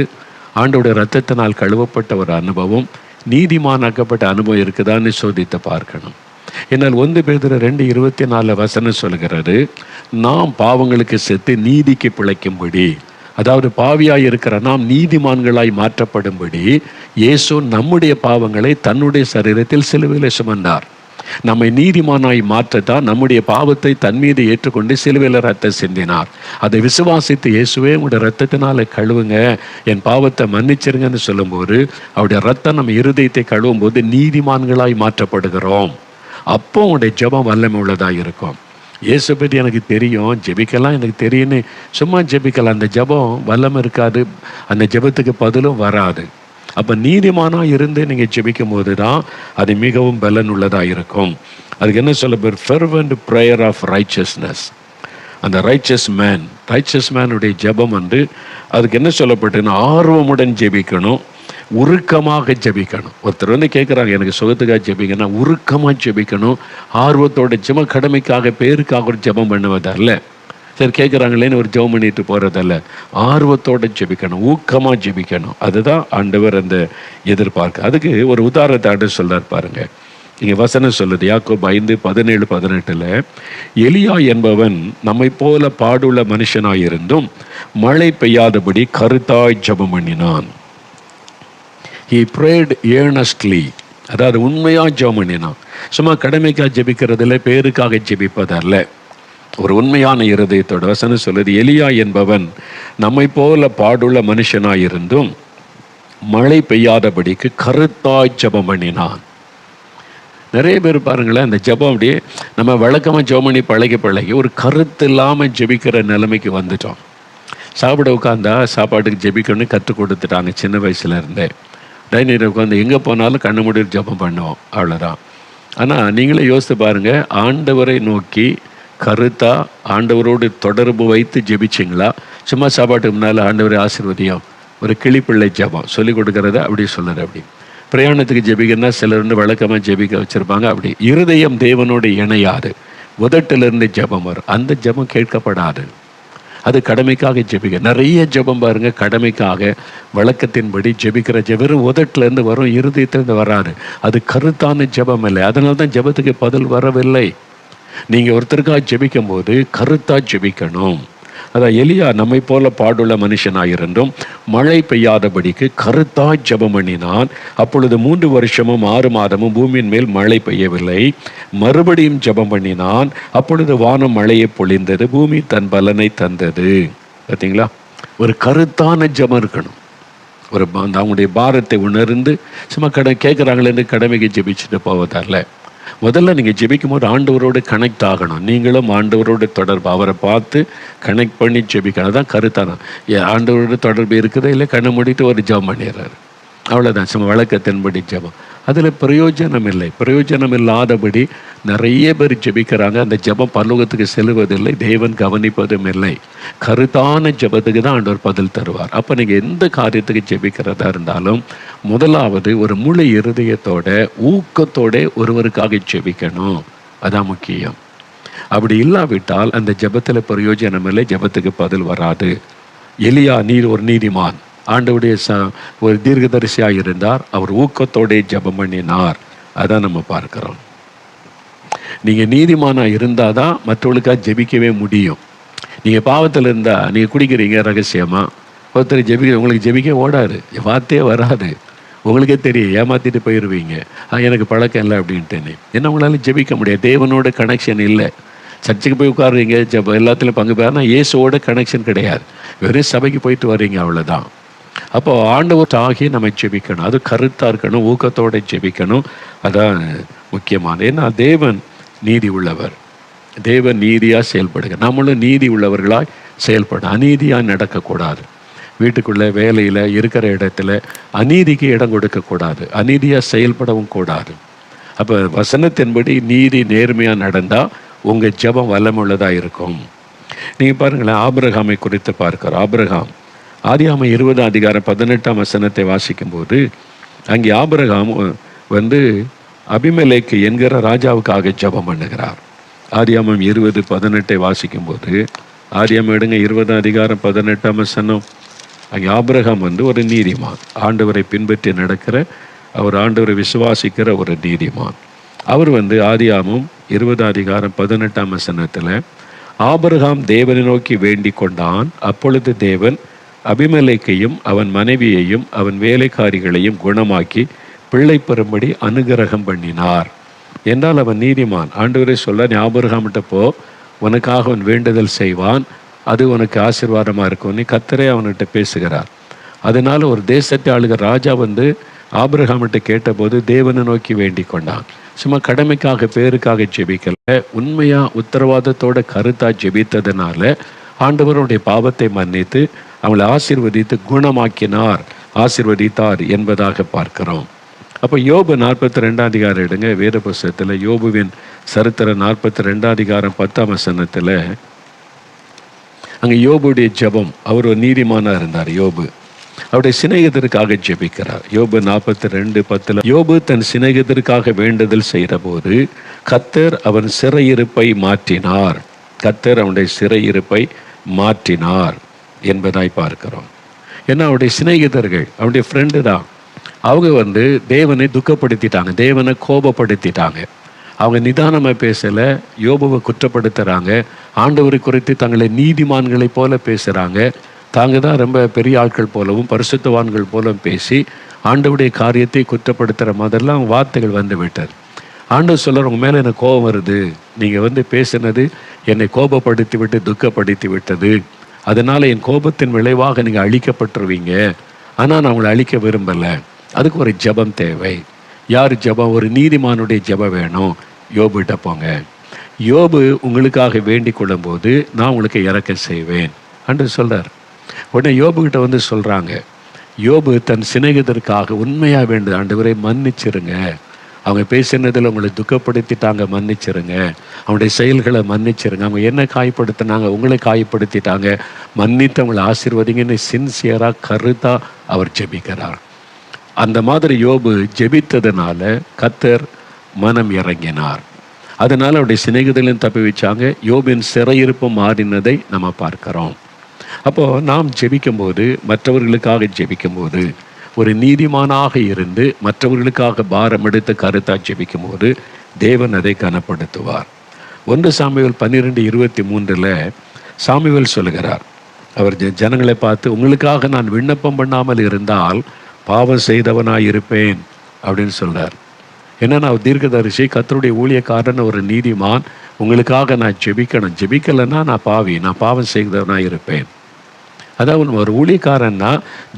ஆண்டோட இரத்தத்தினால் கழுவப்பட்ட ஒரு அனுபவம், நீதிமானாக்கப்பட்ட அனுபவம் இருக்குதான்னு சோதித்து பார்க்கணும். என்னால் 1 பேதுரு 2:24 வசனம் சொல்கிறது, நாம் பாவங்களுக்கு செத்து நீதிக்கு பிழைக்கும்படி, அதாவது பாவியாய் இருக்கிற நாம் நீதிமான்களாய் மாற்றப்படும்படி இயேசு நம்முடைய பாவங்களை தன்னுடைய சரீரத்தில் சிலுவையில் சுமந்தார். நம்மை நீதிமானாய் மாற்றத்தான் நம்முடைய பாவத்தை தன் மீது ஏற்றுக்கொண்டு சிலுவையில் ரத்தம் சிந்தினார். அதை விசுவாசித்து இயேசுவே உங்களுடைய ரத்தத்தினால கழுவுங்க, என் பாவத்தை மன்னிச்சிருங்கன்னு சொல்லும்போது, அவருடைய ரத்தம் நம்ம இருதயத்தை கழுவும் போது நீதிமான்களாய் மாற்றப்படுகிறோம். அப்போ உங்களுடைய ஜெபம் வல்லமை உள்ளதாக இருக்கும். இயேசு பற்றி எனக்கு தெரியும், ஜெபிக்கலாம் எனக்கு தெரியும்னு சும்மா ஜெபிக்கலாம், அந்த ஜெபம் வல்லமை இருக்காது, அந்த ஜெபத்துக்கு பதிலும் வராது. அப்போ நீதிமானாக இருந்து நீங்கள் ஜெபிக்கும் போது தான் அது மிகவும் பலன் உள்ளதாக இருக்கும். அதுக்கு என்ன சொல்ல, ஃபெர்வென்ட் ப்ரேயர் ஆஃப் ரைச்சஸ்னஸ். அந்த ரைச்சஸ் மேனுடைய ஜெபம் வந்து அதுக்கு என்ன சொல்லப்பட்டுன்னா, ஆர்வமுடன் ஜெபிக்கணும், உருக்கமாக ஜெபிக்கணும். ஒருத்தர் வந்து கேட்குறாங்க, எனக்கு சுகத்துக்காக ஜெபிங்கன்னா உருக்கமாக ஜெபிக்கணும், ஆர்வத்தோட ஜெபம். கடமைக்காக பேருக்காக ஒரு ஜெபம் பண்ணுவதல்ல, சரி கேட்குறாங்களேன்னு ஒரு ஜெபம் பண்ணிட்டு போகிறதல்ல, ஆர்வத்தோடு ஜெபிக்கணும், ஊக்கமாக ஜெபிக்கணும். அதுதான் ஆண்டவர் அந்த எதிர்பார்க்க. அதுக்கு ஒரு உதாரணத்தை ஆண்டு சொல்றார் பாருங்க. இங்கே வசனம் சொல்லுது, யாக்கோபு 5:17-18, எலியா என்பவன் நம்மை போல பாடுள்ள மனுஷனாயிருந்தும் மழை பெய்யாதபடி கருத்தாய் ஜெபம் பண்ணினான். He prayed earnestly. அதாவது உண்மையாக ஜெபம் பண்ணினான். சும்மா கடமைக்காக ஜெபிக்கிறதில்ல, பேருக்காக ஜெபிப்பதல்ல, ஒரு உண்மையான இருதயத்தோட. வசனம் சொல்லுது, எலியா என்பவன் நம்மை போல பாடுள்ள மனுஷனாயிருந்தும் மழை பெய்யாதபடிக்கு கருத்தாய் ஜெபம் பண்ணினான். நிறைய பேர் பாருங்களேன், அந்த ஜெபம் அப்படியே நம்ம வழக்கமாக ஜெபம் பண்ணி பழகி ஒரு கருத்து இல்லாமல் ஜெபிக்கிற நிலைமைக்கு வந்துட்டோம். சாப்பிட உட்காந்தா சாப்பாட்டுக்கு ஜெபிக்கணும்னு கற்றுக் கொடுத்துட்டாங்க சின்ன வயசுல இருந்தே. டைனிங் உட்காந்து எங்கே போனாலும் கண்ணு மூடி ஜெபம் பண்ணுவோம், அவ்வளோதான். ஆனால் நீங்களே யோசித்து பாருங்கள், ஆண்டவரை நோக்கி கருத்தாக ஆண்டவரோடு தொடர்பு வைத்து ஜெபிச்சிங்களா? சும்மா சாப்பாட்டுக்கு முன்னால் ஆண்டவரை ஆசீர்வதியும், ஒரு கிளிப்பிள்ளை ஜெபம் சொல்லி கொடுக்கறத அப்படி சொல்லுற. அப்படி பிரயாணத்துக்கு ஜெபிக்கன்னா சிலர் வந்து வழக்கமாக ஜெபிக்க வச்சுருப்பாங்க. அப்படி இருதயம் தேவனோடு இணையாது, உதட்டிலிருந்து ஜெபம் வரும், அந்த ஜெபம் கேட்கப்படாது. அது கடமைக்காக ஜெபிக்க. நிறைய ஜெபம் பாருங்க, கடமைக்காக வழக்கத்தின்படி ஜெபிக்கிற வெறும் உதட்டிலேருந்து வரும், இருதயத்திலேருந்து வராது. அது கருத்தான ஜெபம் இல்லை. அதனால தான் ஜெபத்துக்கு பதில் வரவில்லை. நீங்கள் ஒருத்தருக்காக ஜெபிக்கும் போது கருத்தாக ஜெபிக்கணும். அதான் எலியா நம்மை போல பாடுள்ள மனுஷனாயிருந்தும் மழை பெய்யாதபடிக்கு கருத்தாய் ஜெபம் பண்ணினான். அப்பொழுது 3 வருஷமும் 6 மாதமும் பூமியின் மேல் மழை பெய்யவில்லை. மறுபடியும் ஜெபம் பண்ணினான். அப்பொழுது வானம் மழையை பொழிந்தது, பூமி தன் பலனை தந்தது. பார்த்தீங்களா? ஒரு கருத்தான ஜெபம் இருக்கணும். ஒரு அவங்களுடைய பாரத்தை உணர்ந்து சும்மா கேட்குறாங்களேன்னு கடமைக்கு ஜெபிச்சுட்டு போவதால, முதல்ல நீங்கள் ஜெபிக்கும் போது ஆண்டவரோடு கனெக்ட் ஆகணும். நீங்களும் ஆண்டவரோடு தொடர்பு, அவரை பார்த்து கனெக்ட் பண்ணி ஜெபிக்கணும். அதுதான் கருத்தான. ஆண்டவரோட தொடர்பு இருக்குதா இல்லை கண்ணை மூடிட்டு ஒரு ஜெபம் பண்ணிடுறாரு, அவ்வளோதான். சும்மா வழக்கத்தின்படி ஜெபம், அதில் பிரயோஜனம் இல்லை. பிரயோஜனம் இல்லாதபடி நிறைய பேர் ஜெபிக்கிறாங்க. அந்த ஜெபம் பரலோகத்துக்கு செல்வதில்லை, தேவன் கவனிப்பதும் இல்லை. கருத்தான ஜெபத்துக்கு தான் ஆண்டவர் பதில் தருவார். அப்போ நீங்கள் எந்த காரியத்துக்கு ஜெபிக்கிறதா இருந்தாலும் முதலாவது ஒரு முழு இருதயத்தோட ஊக்கத்தோட ஒருவருக்காக ஜெபிக்கணும். அதான் முக்கியம். அப்படி இல்லாவிட்டால் அந்த ஜெபத்தில் பிரயோஜனம் இல்லை, ஜெபத்துக்கு பதில் வராது. எலியா ஒரு நீதிமான், ஆண்டவுடைய ஒரு தீர்க்கதரிசியாக இருந்தார். அவர் ஊக்கத்தோட ஜெபம் பண்ணினார். அதான் நம்ம பார்க்கிறோம். நீங்கள் நீதிமானாக இருந்தால் தான் மற்றவர்களுக்காக ஜெபிக்கவே முடியும். நீங்கள் பாவத்தில் இருந்தால், நீங்கள் குடிக்கிறீங்க ரகசியமாக, ஒருத்தர் உங்களுக்கு ஜெபிக்க ஓடாது, வார்த்தையே வராது, உங்களுக்கே தெரியும், ஏமாற்றிட்டு போயிடுவீங்க. எனக்கு பழக்கம் இல்லை அப்படின்ட்டுன்னு. என்ன உங்களால் ஜெபிக்க முடியாது, தேவனோட கனெக்ஷன் இல்லை. சர்ச்சுக்கு போய் உட்காருவீங்க, எல்லாத்துலேயும் பங்கு பெற, ஆனால் இயேசுவோட கனெக்ஷன் கிடையாது, வெறும் சபைக்கு போயிட்டு வர்றீங்க, அவ்வளோதான். அப்போ ஆண்டவர் ஆகி நம்ம ஜெபிக்கணும். அது கருத்தாக இருக்கணும், ஊக்கத்தோடு ஜெபிக்கணும். அதான் முக்கியமான. ஏன்னா தேவன் நீதி உள்ளவர், தேவன் நீதியாக செயல்படுங்க. நம்மளும் நீதி உள்ளவர்களாக செயல்படும், அநீதியாக நடக்கக்கூடாது. வீட்டுக்குள்ளே, வேலையில், இருக்கிற இடத்துல அநீதிக்கு இடம் கொடுக்கக்கூடாது, அநீதியாக செயல்படவும் கூடாது. அப்போ வசனத்தின்படி நீதி நேர்மையாக நடந்தால் உங்கள் ஜெபம் வல்லமுள்ளதாக இருக்கும். நீங்கள் பாருங்களேன், ஆபிரகாமை குறித்து பார்க்கிறோம். ஆபிரகாம் ஆதியாகமம் 20:18 வாசிக்கும்போது அங்கே ஆபிரகாம் வந்து அபிமெலேக்கு என்கிற ராஜாவுக்காக ஜெபம் பண்ணுகிறார். ஆதியாகமம் 20:18 வாசிக்கும்போது, ஆதியாகமம் எடுங்க 20:18. அங்கே ஆபிரகாம் வந்து ஒரு நீதிமான், ஆண்டவரை பின்பற்றி நடக்கிற, அவர் ஆண்டவரை விசுவாசிக்கிற ஒரு நீதிமான். அவர் வந்து ஆதியாகமம் 20:18 ஆபிரகாம் தேவனை நோக்கி வேண்டிக் கொண்டான். அப்பொழுது தேவன் அபிமெலேக்கையும் அவன் மனைவியையும் அவன் வேலைக்காரிகளையும் குணமாக்கி பிள்ளை பெறும்படி அனுகிரகம் பண்ணினார். என்றால் அவன் நீதிமான். ஆண்டவரே சொல்ல, நீ ஆபிரகாம்கிட்ட போ, உனக்காக அவன் வேண்டுதல் செய்வான், அது உனக்கு ஆசீர்வாதமாக இருக்கும். நீ கர்த்தரே அவன்கிட்ட பேசுகிறார். அதனால ஒரு தேசத்தை ஆளுகிற ராஜா வந்து ஆபிரகாம்கிட்ட கேட்டபோது தேவனை நோக்கி வேண்டிக் கொண்டான். சும்மா கடமைக்காக பேருக்காக ஜெபிக்கல, உண்மையா உத்தரவாதத்தோட கருத்தா ஜெபித்ததுனால ஆண்டவருடைய பாவத்தை மன்னித்து அவளை ஆசீர்வதித்து குணமாக்கினார், ஆசீர்வதித்தார் என்பதாக பார்க்கிறோம். அப்போ யோபு 42 எடுங்க, வேத புஸ்தகத்தில் யோபுவின் சரித்திரம் 42 10 அங்கே யோபுடைய ஜெபம், அவர் ஒரு நீதிமானாக இருந்தார் யோபு. அவருடைய சிநேகிதருக்காக ஜெபிக்கிறார். யோபு 42:10 யோபு தன் சிநேகிதருக்காக வேண்டுதல் செய்கிற போது கர்த்தர் அவன் சிறையிருப்பை மாற்றினார். கர்த்தர் அவனுடைய சிறையிருப்பை மாற்றினார் என்பதாய் பார்க்கிறோம். ஏன்னா அவருடைய சிநேகிதர்கள், அவனுடைய ஃப்ரெண்டு தான். அவங்க தேவனை துக்கப்படுத்திட்டாங்க, தேவனை கோபப்படுத்திட்டாங்க. அவங்க நிதானமாக பேசலை, யோபுவை குற்றப்படுத்துகிறாங்க. ஆண்டவரை குறித்து தங்களை நீதிமான்களை போல பேசுகிறாங்க. தாங்க தான் ரொம்ப பெரிய ஆட்கள் போலவும் பரிசுத்தவான்கள் போலவும் பேசி ஆண்டவருடைய காரியத்தை குற்றப்படுத்துகிற மாதிரிலாம் வார்த்தைகள் வந்து விட்டது. ஆண்டவர் சொல்கிறார், உங்கள் மேலே எனக்கு கோபம் வருது, நீங்கள் பேசினது என்னை கோபப்படுத்தி விட்டு துக்கப்படுத்தி விட்டது, அதனால் என் கோபத்தின் விளைவாக நீங்கள் அழிக்கப்பட்டுருவீங்க. ஆனால் நான் உங்களை அழிக்க விரும்பலை. அதுக்கு ஒரு ஜெபம் தேவை. யார் ஜெபம்? ஒரு நீதிமானுடைய ஜெபம் வேணும். யோபுகிட்ட போங்க. யோபு உங்களுக்காக வேண்டிக் கொள்ளும்போது நான் உங்களுக்கு இரக்கம் செய்வேன் என்று சொல்கிறார். உடனே யோபுகிட்ட சொல்கிறாங்க, யோபு தன் சிநேகிதருக்காக உண்மையாக வேண்டுது, ஆண்டவரை மன்னிச்சிருங்க, அவங்க பேசினதில் உங்களை துக்கப்படுத்திட்டாங்க, மன்னிச்சிருங்க, அவங்களுடைய செயல்களை மன்னிச்சிருங்க, அவங்க என்ன காயப்படுத்தினாங்க, உங்களை காயப்படுத்திட்டாங்க, மன்னித்து அவங்களை ஆசீர்வதிங்கன்னு சின்சியராக கருத்தாக அவர் ஜெபிக்கிறார். அந்த மாதிரி யோபு ஜெபித்ததுனால கர்த்தர் மனம் இறங்கினார். அதனால் அவருடைய சிநேகிதர்களையும் தப்பி வச்சாங்க. யோபின் சிறையிருப்பு மாறினதை நம்ம பார்க்கிறோம். அப்போது நாம் ஜெபிக்கும்போது, மற்றவர்களுக்காக ஜெபிக்கும்போது, ஒரு நீதிமானாக இருந்து மற்றவர்களுக்காக பாரம் எடுத்து கருத்தாக ஜெபிக்கும்போது தேவன் அதை கனப்படுத்துவார். 1 சாமுவேல் 12:23 சாமுவேல் சொல்லுகிறார், அவர் ஜனங்களை பார்த்து, உங்களுக்காக நான் விண்ணப்பம் பண்ணாமல் இருந்தால் பாவம் செய்தவனாக இருப்பேன் அப்படின்னு சொல்கிறார். ஏன்னா நான் தீர்க்கதரிசி, கர்த்தருடைய ஊழியக்காரன், ஒரு நீதிமான், உங்களுக்காக நான் ஜெபிக்கணும், ஜெபிக்கலைன்னா நான் பாவம் செய்தவனாக இருப்பேன். அதாவது ஒரு ஊழியக்காரன்னா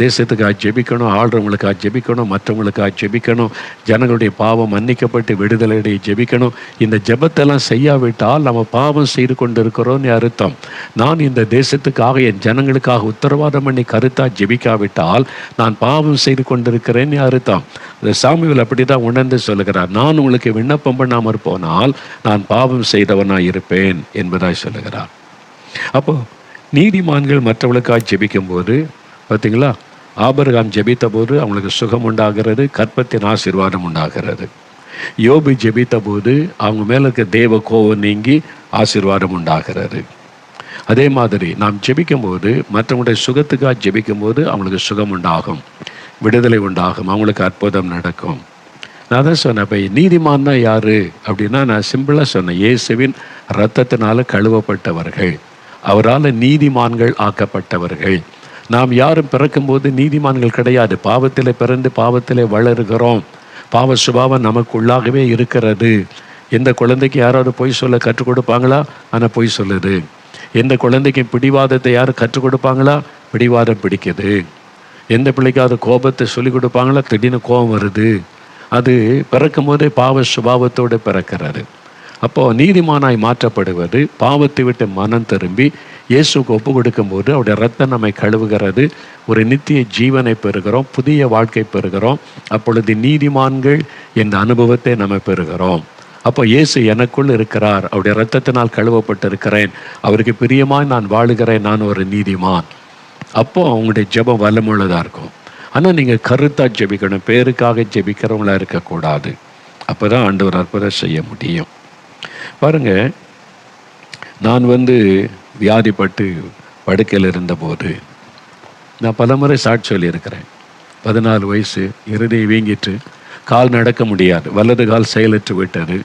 தேசத்துக்காக ஜெபிக்கணும், ஆள்றவங்களுக்காக ஜெபிக்கணும், மற்றவங்களுக்காக ஜெபிக்கணும், ஜனங்களுடைய பாவம் மன்னிக்கப்பட்டு விடுதலையை ஜெபிக்கணும். இந்த ஜெபத்தெல்லாம் செய்யாவிட்டால் நம்ம பாவம் செய்து கொண்டு இருக்கிறோன்னு அர்த்தம். நான் இந்த தேசத்துக்காக, என் ஜனங்களுக்காக உத்தரவாதம் பண்ணி கருத்தாக ஜெபிக்காவிட்டால் நான் பாவம் செய்து கொண்டிருக்கிறேன்னு அர்த்தம். இந்த சாமுவேல் அப்படி தான் உணர்ந்து சொல்லுகிறார், நான் உங்களுக்கு விண்ணப்பம் பண்ணாமற் போனால் நான் பாவம் செய்தவனாக இருப்பேன் என்பதாய் சொல்லுகிறார். அப்போது நீதிமான்கள் மற்றவர்களுக்காக ஜெபிக்கும் போது பார்த்தீங்களா, ஆபிரகாம் ஜெபித்த போது அவங்களுக்கு சுகம் உண்டாகிறது, கற்பத்தின் ஆசீர்வாதம் உண்டாகிறது. யோபு ஜெபித்த போது அவங்க மேலே இருக்க தேவ கோபம் நீங்கி ஆசீர்வாதம் உண்டாகிறது. அதே மாதிரி நாம் ஜெபிக்கும் போது, மற்றவங்களுடைய சுகத்துக்காக ஜெபிக்கும் போது அவங்களுக்கு சுகம் உண்டாகும், விடுதலை உண்டாகும், அவங்களுக்கு அற்புதம் நடக்கும். நான் தான் சொன்னேன், இப்போ நீதிமான் தான் யார் அப்படின்னா, நான் சிம்பிளாக சொன்னேன், இயேசுவின் இரத்தத்தினால கழுவப்பட்டவர்கள், அவரால் நீதிமான்கள் ஆக்கப்பட்டவர்கள். நாம் யாரும் பிறக்கும்போது நீதிமான்கள் கிடையாது. பாவத்திலே பிறந்து பாவத்திலே வளருகிறோம். பாவ சுபாவம் நமக்குள்ளாகவே இருக்கிறது. எந்த குழந்தைக்கு யாராவது பொய் சொல்ல கற்றுக் கொடுப்பாங்களா? ஆனால் பொய் சொல்லுது. எந்த குழந்தைக்கு பிடிவாதத்தை யாரும் கற்றுக் கொடுப்பாங்களா? பிடிவாதம் பிடிக்குது. எந்த பிள்ளைக்காவது கோபத்தை சொல்லிக் கொடுப்பாங்களா? திடீர்னு கோபம் வருது. அது பிறக்கும் போதே பாவ சுபாவத்தோடு பிறக்கிறது. அப்போது நீதிமானாய் மாற்றப்படுவது, பாவத்தை விட்டு மனம் திரும்பி இயேசுக்கு ஒப்பு கொடுக்கும்போது அவருடைய ரத்தம் நம்மை கழுவுகிறது, ஒரு நித்திய ஜீவனை பெறுகிறோம், புதிய வாழ்க்கை பெறுகிறோம். அப்பொழுது நீதிமான்கள் என்ற அனுபவத்தை நம்ம பெறுகிறோம். அப்போ இயேசு எனக்குள் இருக்கிறார், அவருடைய இரத்தத்தினால் கழுவப்பட்டிருக்கிறேன், அவருக்கு பிரியமாய் நான் வாழுகிறேன், நான் ஒரு நீதிமான். அப்போது அவங்களுடைய ஜெபம் வல்லமுள்ளதாக இருக்கும். ஆனால் நீங்கள் கருத்தாக ஜெபிக்கணும், பேருக்காக ஜெபிக்கிறவங்களா இருக்கக்கூடாது. அப்போ தான் ஆண்டவர் அற்புதம் செய்ய முடியும். பாருங்க, நான் வியாதிப்பட்டு படுக்கையில் இருந்தபோது நான் பல முறை சாட்சி சொல்லியிருக்கிறேன். 14 வயசு, இருதயம் வீங்கிட்டு கால் நடக்க முடியாது, வலது கால் செயலற்று விட்டது.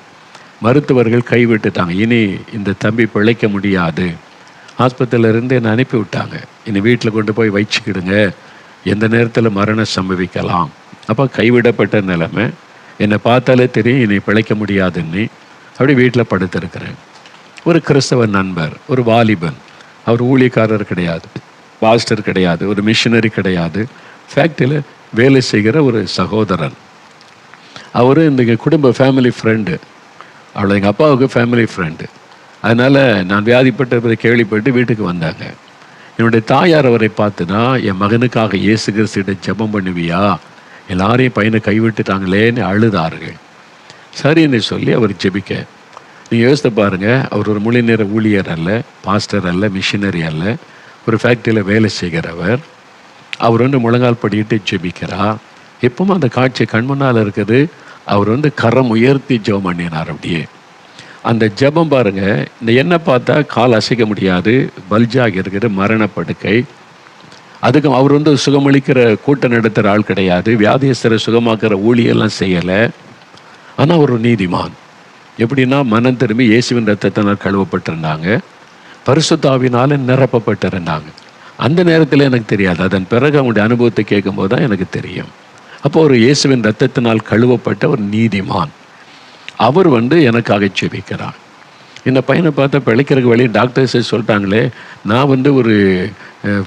மருத்துவர்கள் கைவிட்டுட்டாங்க, இனி இந்த தம்பி பிழைக்க முடியாது. ஆஸ்பத்திரியிலேருந்து என்னை அனுப்பி விட்டாங்க, இனி வீட்டில் கொண்டு போய் வச்சுக்கிடுங்க, எந்த நேரத்தில் மரணம் சம்பவிக்கலாம். அப்போ கைவிடப்பட்ட நிலைமை, என்னை பார்த்தாலே தெரியும் இனி பிழைக்க முடியாதுன்னு. அப்படி வீட்டில் படுத்திருக்கிறேன். ஒரு கிறிஸ்தவ நண்பர், ஒரு வாலிபன், அவர் ஊழியக்காரர் கிடையாது, பாஸ்டர் கிடையாது, ஒரு மிஷினரி கிடையாது, ஃபேக்ட்ரியில் வேலை செய்கிற ஒரு சகோதரன். அவர் இந்த குடும்ப ஃபேமிலி ஃப்ரெண்டு, அவ்வளோ எங்கள் அப்பாவுக்கு ஃபேமிலி ஃப்ரெண்டு. அதனால் நான் வியாதிப்பட்டதை கேள்விப்பட்டு வீட்டுக்கு வந்தாங்க. என்னுடைய தாயார் அவரை பார்த்துனா, என் மகனுக்காக இயேசு கிறிஸ்துவிட ஜெபம் பண்ணுவியா, எல்லாரையும் பையனை கைவிட்டுட்டாங்களேன்னு அழுதார்கள். சரின்னு சொல்லி அவர் ஜெபிக்க நீங்கள் யோசித்து பாருங்கள், அவர் ஒரு முழு நேர ஊழியர் அல்ல, பாஸ்டர் அல்ல, மிஷினரி அல்ல, ஒரு ஃபேக்ட்ரியில் வேலை செய்கிறவர். அவர் முழங்கால் படிக்கிட்டு ஜெபிக்கிறார். எப்பவும் அந்த காட்சி கண் முன்னால் இருக்குது. அவர் கரம் உயர்த்தி ஜெபம் பண்ணினார். அப்படியே அந்த ஜெபம் பாருங்கள், இந்த எண்ணெய் பார்த்தா கால் அசைக்க முடியாது, பல்ஜாக இருக்குது, மரணப்படுக்கை. அதுக்கு அவர் சுகமளிக்கிற கூட்டம் நடத்துகிற ஆள் கிடையாது, வியாதியஸ்தரை சுகமாக்குற ஊழியெல்லாம் செய்யலை. ஆனால் ஒரு நீதிமான். எப்படின்னா மனம் திரும்பி இயேசுவின் ரத்தத்தினால் கழுவப்பட்டிருந்தாங்க, பரிசுத்த ஆவியினால நிரப்பப்பட்டிருந்தாங்க. அந்த நேரத்தில் எனக்கு தெரியாது, அதன் பிறகு அவங்களுடைய அனுபவத்தை கேட்கும்போது தான் எனக்கு தெரியும். அப்போ ஒரு இயேசுவின் ரத்தத்தினால் கழுவப்பட்ட ஒரு நீதிமான் அவர் எனக்காக ஜெபிக்கிறார். இந்த பையனை பார்த்தா பிழைக்கிறதுக்கு வழி டாக்டர்ஸே சொல்லிட்டாங்களே, நான் ஒரு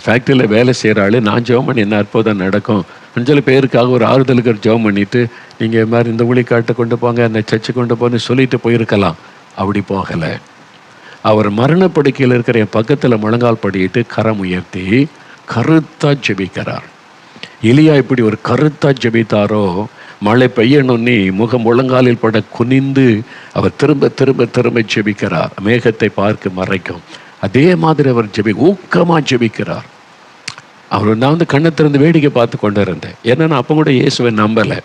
ஃபேக்ட்ரியில் வேலை செய்கிற ஆள், நான் ஜெபம் பண்ணி என்ன அற்புதம் நடக்கும் சொல்லி பேருக்காக ஒரு ஆறுதலுக்கு ஜெபம் பண்ணிவிட்டு நீங்கள் இது மாதிரி இந்த ஊழிக்காட்டை கொண்டு போங்க, அந்த சர்ச்சை கொண்டு போன்னு சொல்லிட்டு போயிருக்கலாம். அப்படி போகலை. அவர் மரணப்படுக்கையில் இருக்கிற என் பக்கத்தில் முழங்கால் படிக்கிட்டு கரம் உயர்த்தி கருத்தாக ஜெபிக்கிறார். எலியா இப்படி ஒரு கருத்தாக ஜெபித்தாரோ, மழை பெய்யணுன்னே முகம் முழங்காலில் பட குனிந்து அவர் திரும்ப திரும்ப திரும்ப ஜெபிக்கிறார். மேகத்தை பார்க்க மறைக்கும். அதே மாதிரி அவர் ஊக்கமாக ஜெபிக்கிறார். அவர் நான் கண்ணை திறந்து வேடிக்கை பார்த்து கொண்டு இருந்தேன். ஏன்னா நான் அப்போ கூட இயேசுவை நம்பலை,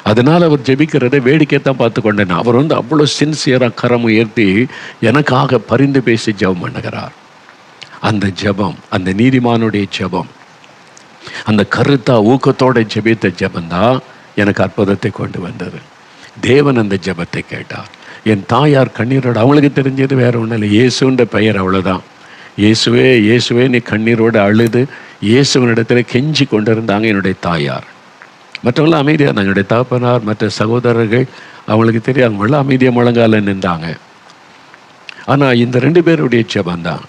அதனால் அவர் ஜெபிக்கிறதை வேடிக்கை தான் பார்த்து கொண்டேன். அவர் அவ்வளோ சின்சியராக கரம் உயர்த்தி எனக்காக பரிந்து பேசி ஜெபம் பண்ணுகிறார். அந்த ஜெபம், அந்த நீதிமானுடைய ஜெபம், அந்த கருத்தா ஊக்கத்தோட ஜெபித்த ஜெபந்தான் எனக்கு அற்புதத்தை கொண்டு வந்தது. தேவன் அந்த ஜெபத்தை கேட்டார். என் தாயார் கண்ணீரோடு, அவங்களுக்கு தெரிஞ்சது வேற ஒன்றும் இல்லை, இயேசுன்ற பெயர், அவ்வளோதான். இயேசுவே இயேசுவே நீ கண்ணீரோடு அழுது இயேசுவனிடத்தில் கெஞ்சி கொண்டிருந்தாங்க என்னுடைய தாயார். மற்றவங்களாம் அமைதியாக இருந்தாங்க. என்னுடைய தகப்பனார் மற்ற சகோதரர்கள் அவங்களுக்கு தெரியும், அவங்களாம் அமைதியாக முழங்கால நின்றாங்க. ஆனால் இந்த 2 பேருடைய ஜெபந்தான்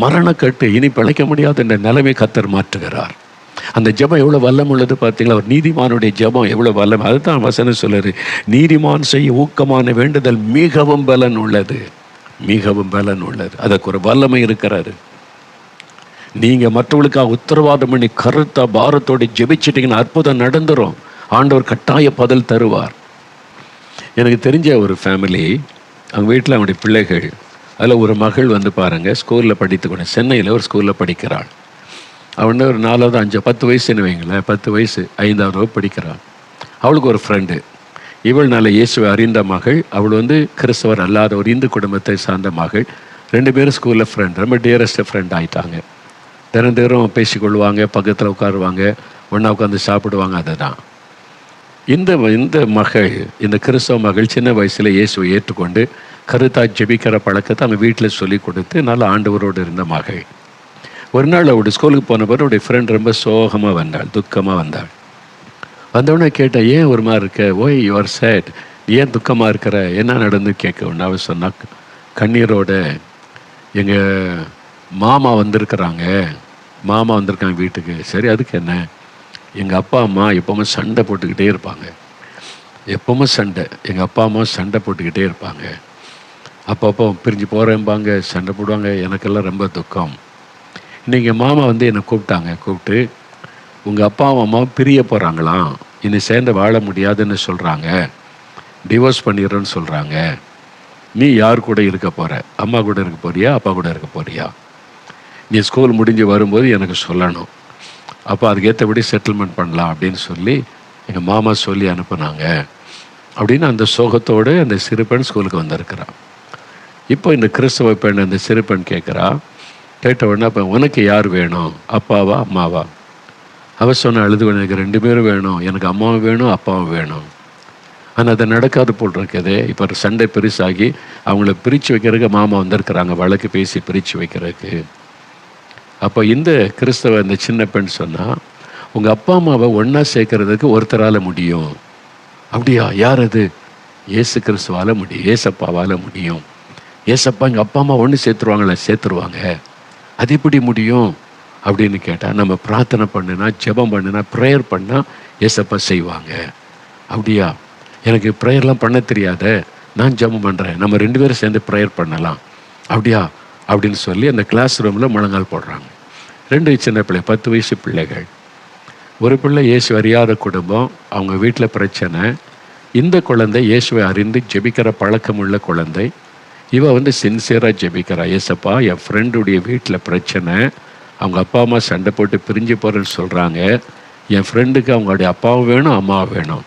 மரணக்கட்டு, இனி பிழைக்க முடியாத இந்த நிலைமை கர்த்தர் மாற்றுகிறார். அந்த ஜெபம் எவ்வளோ வல்லம் உள்ளது பார்த்தீங்களா? ஒரு நீதிமானுடைய ஜெபம் எவ்வளோ வல்லம். அதுதான் வசனம் சொல்லுது, நீதிமான் செய்ய ஊக்கமான வேண்டுதல் மிகவும் பலன் உள்ளது, மிகவும் பலன் உள்ளது. அதுக்கு ஒரு வல்லமை இருக்கிறாரு. நீங்கள் மற்றவர்களுக்காக உத்தரவாதம் பண்ணி கருத்தா பாரத்தோடு ஜெபிச்சிட்டிங்கன்னா அற்புதம் நடந்துடும். ஆண்டவர் கட்டாய பதில் தருவார். எனக்கு தெரிஞ்ச ஒரு ஃபேமிலி, அவங்க வீட்டில் அவங்களுடைய பிள்ளைகள், அதில் ஒரு மகள் பாருங்கள் ஸ்கூலில் படித்துக்கணும், சென்னையில் ஒரு ஸ்கூலில் படிக்கிறாள். அவன் ஒரு 4வது 5 10 வயசுன்னு வைங்களேன், 10 வயசு 5வது வகுப்பு படிக்கிறாள். அவளுக்கு ஒரு ஃப்ரெண்டு, இவள் நல்ல இயேசுவை அறிந்த மகள், அவள் கிறிஸ்தவர் அல்லாத ஒரு இந்து குடும்பத்தை சார்ந்த மகள். 2 பேரும் ஸ்கூலில் ஃப்ரெண்ட், ரொம்ப டியரஸ்ட் ஃப்ரெண்ட் ஆகிட்டாங்க. தினம் பேசிக்கொள்வாங்க, பக்கத்தில் உட்காருவாங்க, ஒன்றா உட்காந்து சாப்பிடுவாங்க. அதுதான் இந்த மகள், இந்த கிறிஸ்தவ மகள் சின்ன வயசில் இயேசுவை ஏற்றுக்கொண்டு கருத்தா ஜெபிக்கிற பழக்கத்தை அவங்க வீட்டில் சொல்லி கொடுத்து நல்ல ஆண்டவரோடு இருந்த மகள். ஒரு நாள் அவருடைய ஸ்கூலுக்கு போன பிறகு அவருடைய ஃப்ரெண்ட் ரொம்ப சோகமாக வந்தாள், துக்கமாக வந்தாள். வந்தவுடனே கேட்டேன், ஏன் ஒரு மாதிரி இருக்க, ஓய் யுவர் சேட், ஏன் துக்கமாக இருக்கிற, என்ன நடந்து கேட்க ஒன்று. அவள் சொன்னா, கண்ணீரோட எங்கள் மாமா வந்திருக்கிறாங்க வீட்டுக்கு. சரி, அதுக்கு என்ன? எங்கள் அப்பா அம்மா எப்போவுமே சண்டை போட்டுக்கிட்டே இருப்பாங்க, எப்போவுமே சண்டை. எங்கள் அப்பா அம்மா சண்டை போட்டுக்கிட்டே இருப்பாங்க, அப்பப்போ பிரிஞ்சு போகிறேன்பாங்க, சண்டை போடுவாங்க. எனக்கெல்லாம் ரொம்ப துக்கம். இன்றைக்கி மாமா என்னை கூப்பிட்டு உங்கள் அப்பா அம்மாவும் பிரிய போகிறாங்களாம், இனி சேர்ந்து வாழ முடியாதுன்னு சொல்கிறாங்க, டிவோர்ஸ் பண்ணிடுறோன்னு சொல்கிறாங்க. நீ யார் கூட இருக்க போகிற? அம்மா கூட இருக்க போறியா, அப்பா கூட இருக்க போறியா? நீ ஸ்கூல் முடிஞ்சு வரும்போது எனக்கு சொல்லணும், அப்போ அதுக்கேற்றபடி செட்டில்மெண்ட் பண்ணலாம் அப்படின்னு சொல்லி எங்கள் மாமா சொல்லி அனுப்புனாங்க அப்படின்னு அந்த சோகத்தோடு அந்த சிறுபெண் ஸ்கூலுக்கு வந்திருக்கிறான். இப்போ இந்த கிறிஸ்தவ பெண் அந்த சிறுபெண் கேட்குறா. கேட்ட உடனே அப்போ உனக்கு யார் வேணும், அப்பாவா அம்மாவா? அவ சொன்ன அழுது, எனக்கு 2 பேரும் வேணும், எனக்கு அம்மாவும் வேணும் அப்பாவும் வேணும். ஆனால் அது நடக்காது போல் இருக்குது. இப்போ சண்டை பெருசாகி அவங்கள பிரித்து வைக்கிறதுக்கு மாமா வந்திருக்கிறாங்க, வழக்கு பேசி பிரித்து வைக்கிறதுக்கு. அப்போ இந்த கிறிஸ்தவ இந்த சின்ன பெண் சொன்னால், உங்கள் அப்பா அம்மாவை ஒன்றா சேர்க்கறதுக்கு ஒருத்தரால் முடியும். அப்படியா? யார் அது? ஏசு கிறிஸ்துவால் முடியும், ஏசப்பாவால் முடியும். ஏசப்பா எங்கள் அப்பா அம்மா ஒன்று சேர்த்துருவாங்களே, சேர்த்துருவாங்க. அது எப்படி முடியும் அப்படின்னு கேட்டால், நம்ம பிரார்த்தனை பண்ணுனா, ஜெபம் பண்ணுனா, ப்ரேயர் பண்ணால் ஏசப்பா செய்வாங்க. அப்படியா? எனக்கு ப்ரேயர்லாம் பண்ண தெரியாத, நான் ஜெபம் பண்ணுறேன், நம்ம 2 பேரும் சேர்ந்து ப்ரேயர் பண்ணலாம். அப்படியா அப்படின்னு சொல்லி அந்த கிளாஸ் ரூமில் முழங்கால் போடுறாங்க. 2 சின்ன பிள்ளை, 10 வயசு பிள்ளைகள். ஒரு பிள்ளை இயேசு அறியாத குடும்பம், அவங்க வீட்டில் பிரச்சனை, இந்த குழந்தை இயேசுவை அறிந்து ஜெபிக்கிற பழக்கம் உள்ள குழந்தை. இவ சின்சியராக ஜெபிக்கிறா. ஏசப்பா, என் ஃப்ரெண்டுடைய வீட்டில் பிரச்சனை, அவங்க அப்பா அம்மா சண்டை போட்டு பிரிஞ்சு போகிறேன்னு சொல்கிறாங்க. என் ஃப்ரெண்டுக்கு அவங்களுடைய அப்பாவும் வேணும், அம்மாவும் வேணும்,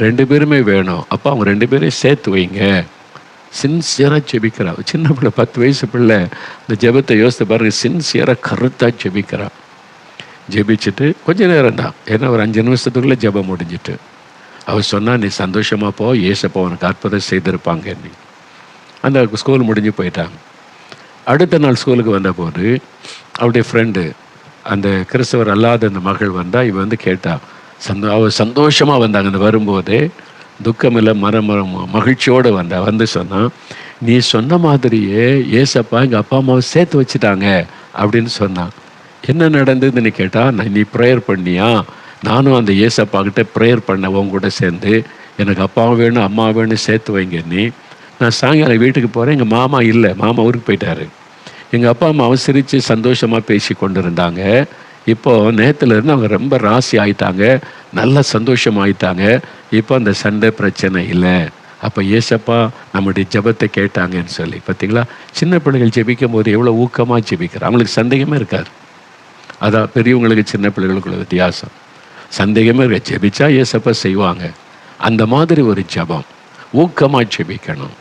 2 பேருமே வேணும். அப்பா அவங்க 2 பேரையும் சேர்த்து வைங்க. சின்சியராக ஜெபிக்கிறா. சின்ன பிள்ளை, 10 வயசு பிள்ளை. இந்த ஜெபத்தை யோசித்து பாருங்கள். சின்சியராக கருத்தாக ஜெபிக்கிறா. ஜெபிச்சுட்டு கொஞ்ச நேரம் தான், ஏன்னா ஒரு 5 நிமிஷத்துக்குள்ளே ஜெபம் முடிஞ்சிட்டு அவர் சொன்னா, நீ சந்தோஷமாக போ, ஏசப்பா உனக்கு அற்புதம் செய்திருப்பாங்க. நீ அந்த ஸ்கூல் முடிஞ்சு போயிட்டாங்க. அடுத்த நாள் ஸ்கூலுக்கு வந்தபோது அவருடைய ஃப்ரெண்டு, அந்த கிறிஸ்தவர் அல்லாத அந்த மகள் வந்தால், இவ கேட்டா. அவள் சந்தோஷமாக வந்தாங்க. அந்த வரும்போதே துக்கமில்லை, மகிழ்ச்சியோடு வந்து சொன்னான், நீ சொன்ன மாதிரியே ஏசப்பா எங்கள் அப்பா அம்மாவை சேர்த்து வச்சுட்டாங்க அப்படின்னு சொன்னான். என்ன நடந்ததுன்னு கேட்டால், நீ ப்ரேயர் பண்ணியா? நானும் அந்த ஏசப்பா கிட்ட ப்ரேயர் பண்ணவங்க கூட சேர்ந்து, எனக்கு அப்பாவும் வேணும் அம்மா வேணும் சேர்த்து வைங்க. நான் சாயங்காலம் வீட்டுக்கு போகிறேன். எங்கள் மாமா இல்லை, மாமா ஊருக்கு போயிட்டாரு. எங்கள் அப்பா அம்மா சிரித்து சந்தோஷமாக பேசி கொண்டு இருந்தாங்க. இப்போது நேற்றுலேருந்து அவங்க ரொம்ப ராசி ஆகிட்டாங்க, நல்ல சந்தோஷம் ஆகிட்டாங்க. இப்போ அந்த சண்டை பிரச்சனை இல்லை. அப்போ ஏசப்பா நம்முடைய ஜெபத்தை கேட்டாங்கன்னு சொல்லி. பார்த்தீங்களா, சின்ன பிள்ளைகள் ஜெபிக்கும் போது எவ்வளோ ஊக்கமாக ஜெபிக்கிறார். அவங்களுக்கு சந்தேகமே இருக்காது. அதான் பெரியவங்களுக்கு சின்ன பிள்ளைகளுக்குள்ள வித்தியாசம். சந்தேகமே இருக்க, ஜெபிச்சா ஏசப்பா செய்வாங்க. அந்த மாதிரி ஒரு ஜெபம் ஊக்கமாக ஜெபிக்கணும்.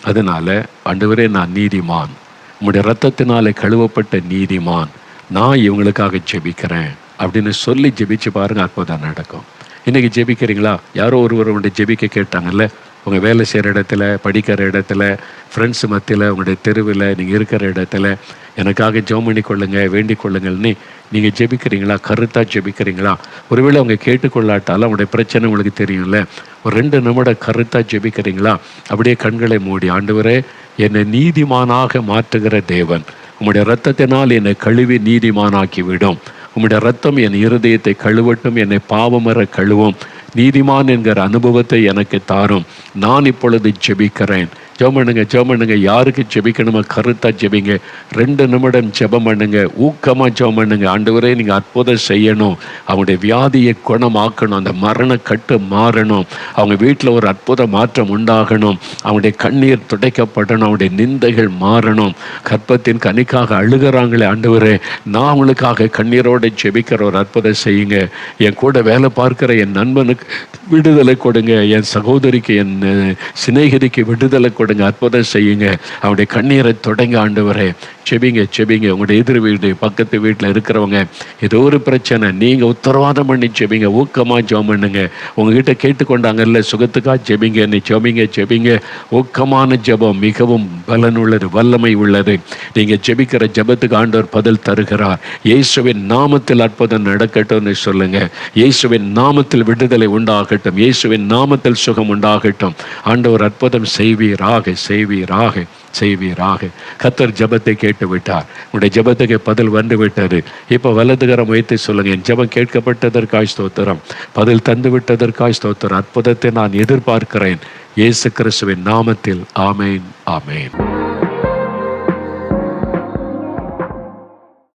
அதனால, ஆண்டவரே நான் நீதிமான், உம்முடைய இரத்தத்தினாலே கழுவப்பட்ட நீதிமான், நான் இவங்களுக்காக ஜெபிக்கிறேன் அப்படின்னு சொல்லி ஜெபிச்சு பாருங்கள், அற்புதம் நடக்கும். இன்றைக்கி ஜெபிக்கிறீங்களா? யாரோ ஒருவருடைய ஜெபிக்க கேட்டாங்கல்ல, உங்கள் வேலை செய்கிற இடத்துல, படிக்கிற இடத்துல, ஃப்ரெண்ட்ஸ் மத்தியில், உங்களுடைய தெருவில், நீங்கள் இருக்கிற இடத்துல எனக்காக ஜெபம் பண்ணி கொள்ளுங்க, வேண்டிக் கொள்ளுங்கள்னு நீங்கள் ஜெபிக்கிறீங்களா? கருத்தாக ஜெபிக்கிறீங்களா? ஒருவேளை அவங்க கேட்டுக்கொள்ளாட்டாலும் அவங்களுடைய பிரச்சனை உங்களுக்கு தெரியும்ல, ஒரு 2 நிமிடம் கருத்தாக ஜெபிக்கிறீங்களா? அப்படியே கண்களை மூடி, ஆண்டவரே என்னை நீதிமானாக மாற்றுகிற தேவன், உம்முடைய இரத்தத்தினால் என்னை கழுவி நீதிமானாக்கி விடும். உம்முடைய இரத்தம் என் இருதயத்தை கழுவட்டும், என்னை பாவமற கழுவும். நீதிமான் என்கிற அனுபவத்தை எனக்கு தாரும். நான் இப்பொழுது ஜெபிக்கிறேன். ஜெபம் பண்ணுங்க. யாருக்கு ஜெபிக்கணுமோ கருத்தாக ஜெபிங்க. 2 நிமிடம் ஜெபம் பண்ணுங்க, ஊக்கமாக ஜெபம் பண்ணுங்க. ஆண்டவரே நீங்கள் அற்புதம் செய்யணும், அவங்களுடைய வியாதியை குணமாக்கணும், அந்த மரண கட்டு மாறணும், அவங்க வீட்டில் ஒரு அற்புத மாற்றம் உண்டாகணும், அவங்களுடைய கண்ணீர் துடைக்கப்படணும், அவங்களுடைய நிந்தைகள் மாறணும். கர்ப்பத்தின் கனிக்காக அழுகிறாங்களே, ஆண்டவரே நான் அவங்களுக்காக கண்ணீரோடு ஜெபிக்கிற ஒரு அற்புதம் செய்யுங்க. என் கூட வேலை பார்க்கிற என் நண்பனுக்கு விடுதலை கொடுங்க, என் சகோதரிக்கு, என் சிநேகிதிக்கு விடுதலை கொடுங்க, அற்புதம் செய்யுங்க. அவனுடைய கண்ணீரை தொடங்க. ஆண்டவரே செபிங்க. உங்களுடைய எதிர் வீடு, பக்கத்து வீட்டில் இருக்கிறவங்க ஏதோ ஒரு பிரச்சனை, நீங்கள் உத்தரவாதம் பண்ணி செபிங்க, ஊக்கமாக ஜெபம் பண்ணுங்க. உங்ககிட்ட கேட்டுக்கொண்டாங்கல்ல சுகத்துக்காக ஜெபிங்க, நீ ஜெபிங்க. ஊக்கமான ஜெபம் மிகவும் பலனுள்ளது, வல்லமை உள்ளது. நீங்கள் ஜெபிக்கிற ஜெபத்துக்கு ஆண்டவர் பதில் தருகிறார். இயேசுவின் நாமத்தில் அற்புதம் நடக்கட்டும்னு சொல்லுங்க. இயேசுவின் நாமத்தில் விடுதலை உண்டாகட்டும், இயேசுவின் நாமத்தில் சுகம் உண்டாகட்டும். ஆண்டவர் அற்புதம் செய்வீராக. கர்த்தர் ஜெபத்தை கேட்டு விட்டார். உங்களுடைய ஜெபத்துக்கு பதில் வந்து விட்டது. இப்போ வலதுகரம் வைத்து சொல்லுங்க, என் ஜெபம் கேட்கப்பட்டதற்காய் ஸ்தோத்திரம், பதில் தந்து விட்டதற்காய் ஸ்தோத்திரம். அற்புதத்தை நான் எதிர்பார்க்கிறேன். இயேசு கிறிஸ்துவின் நாமத்தில் ஆமேன்.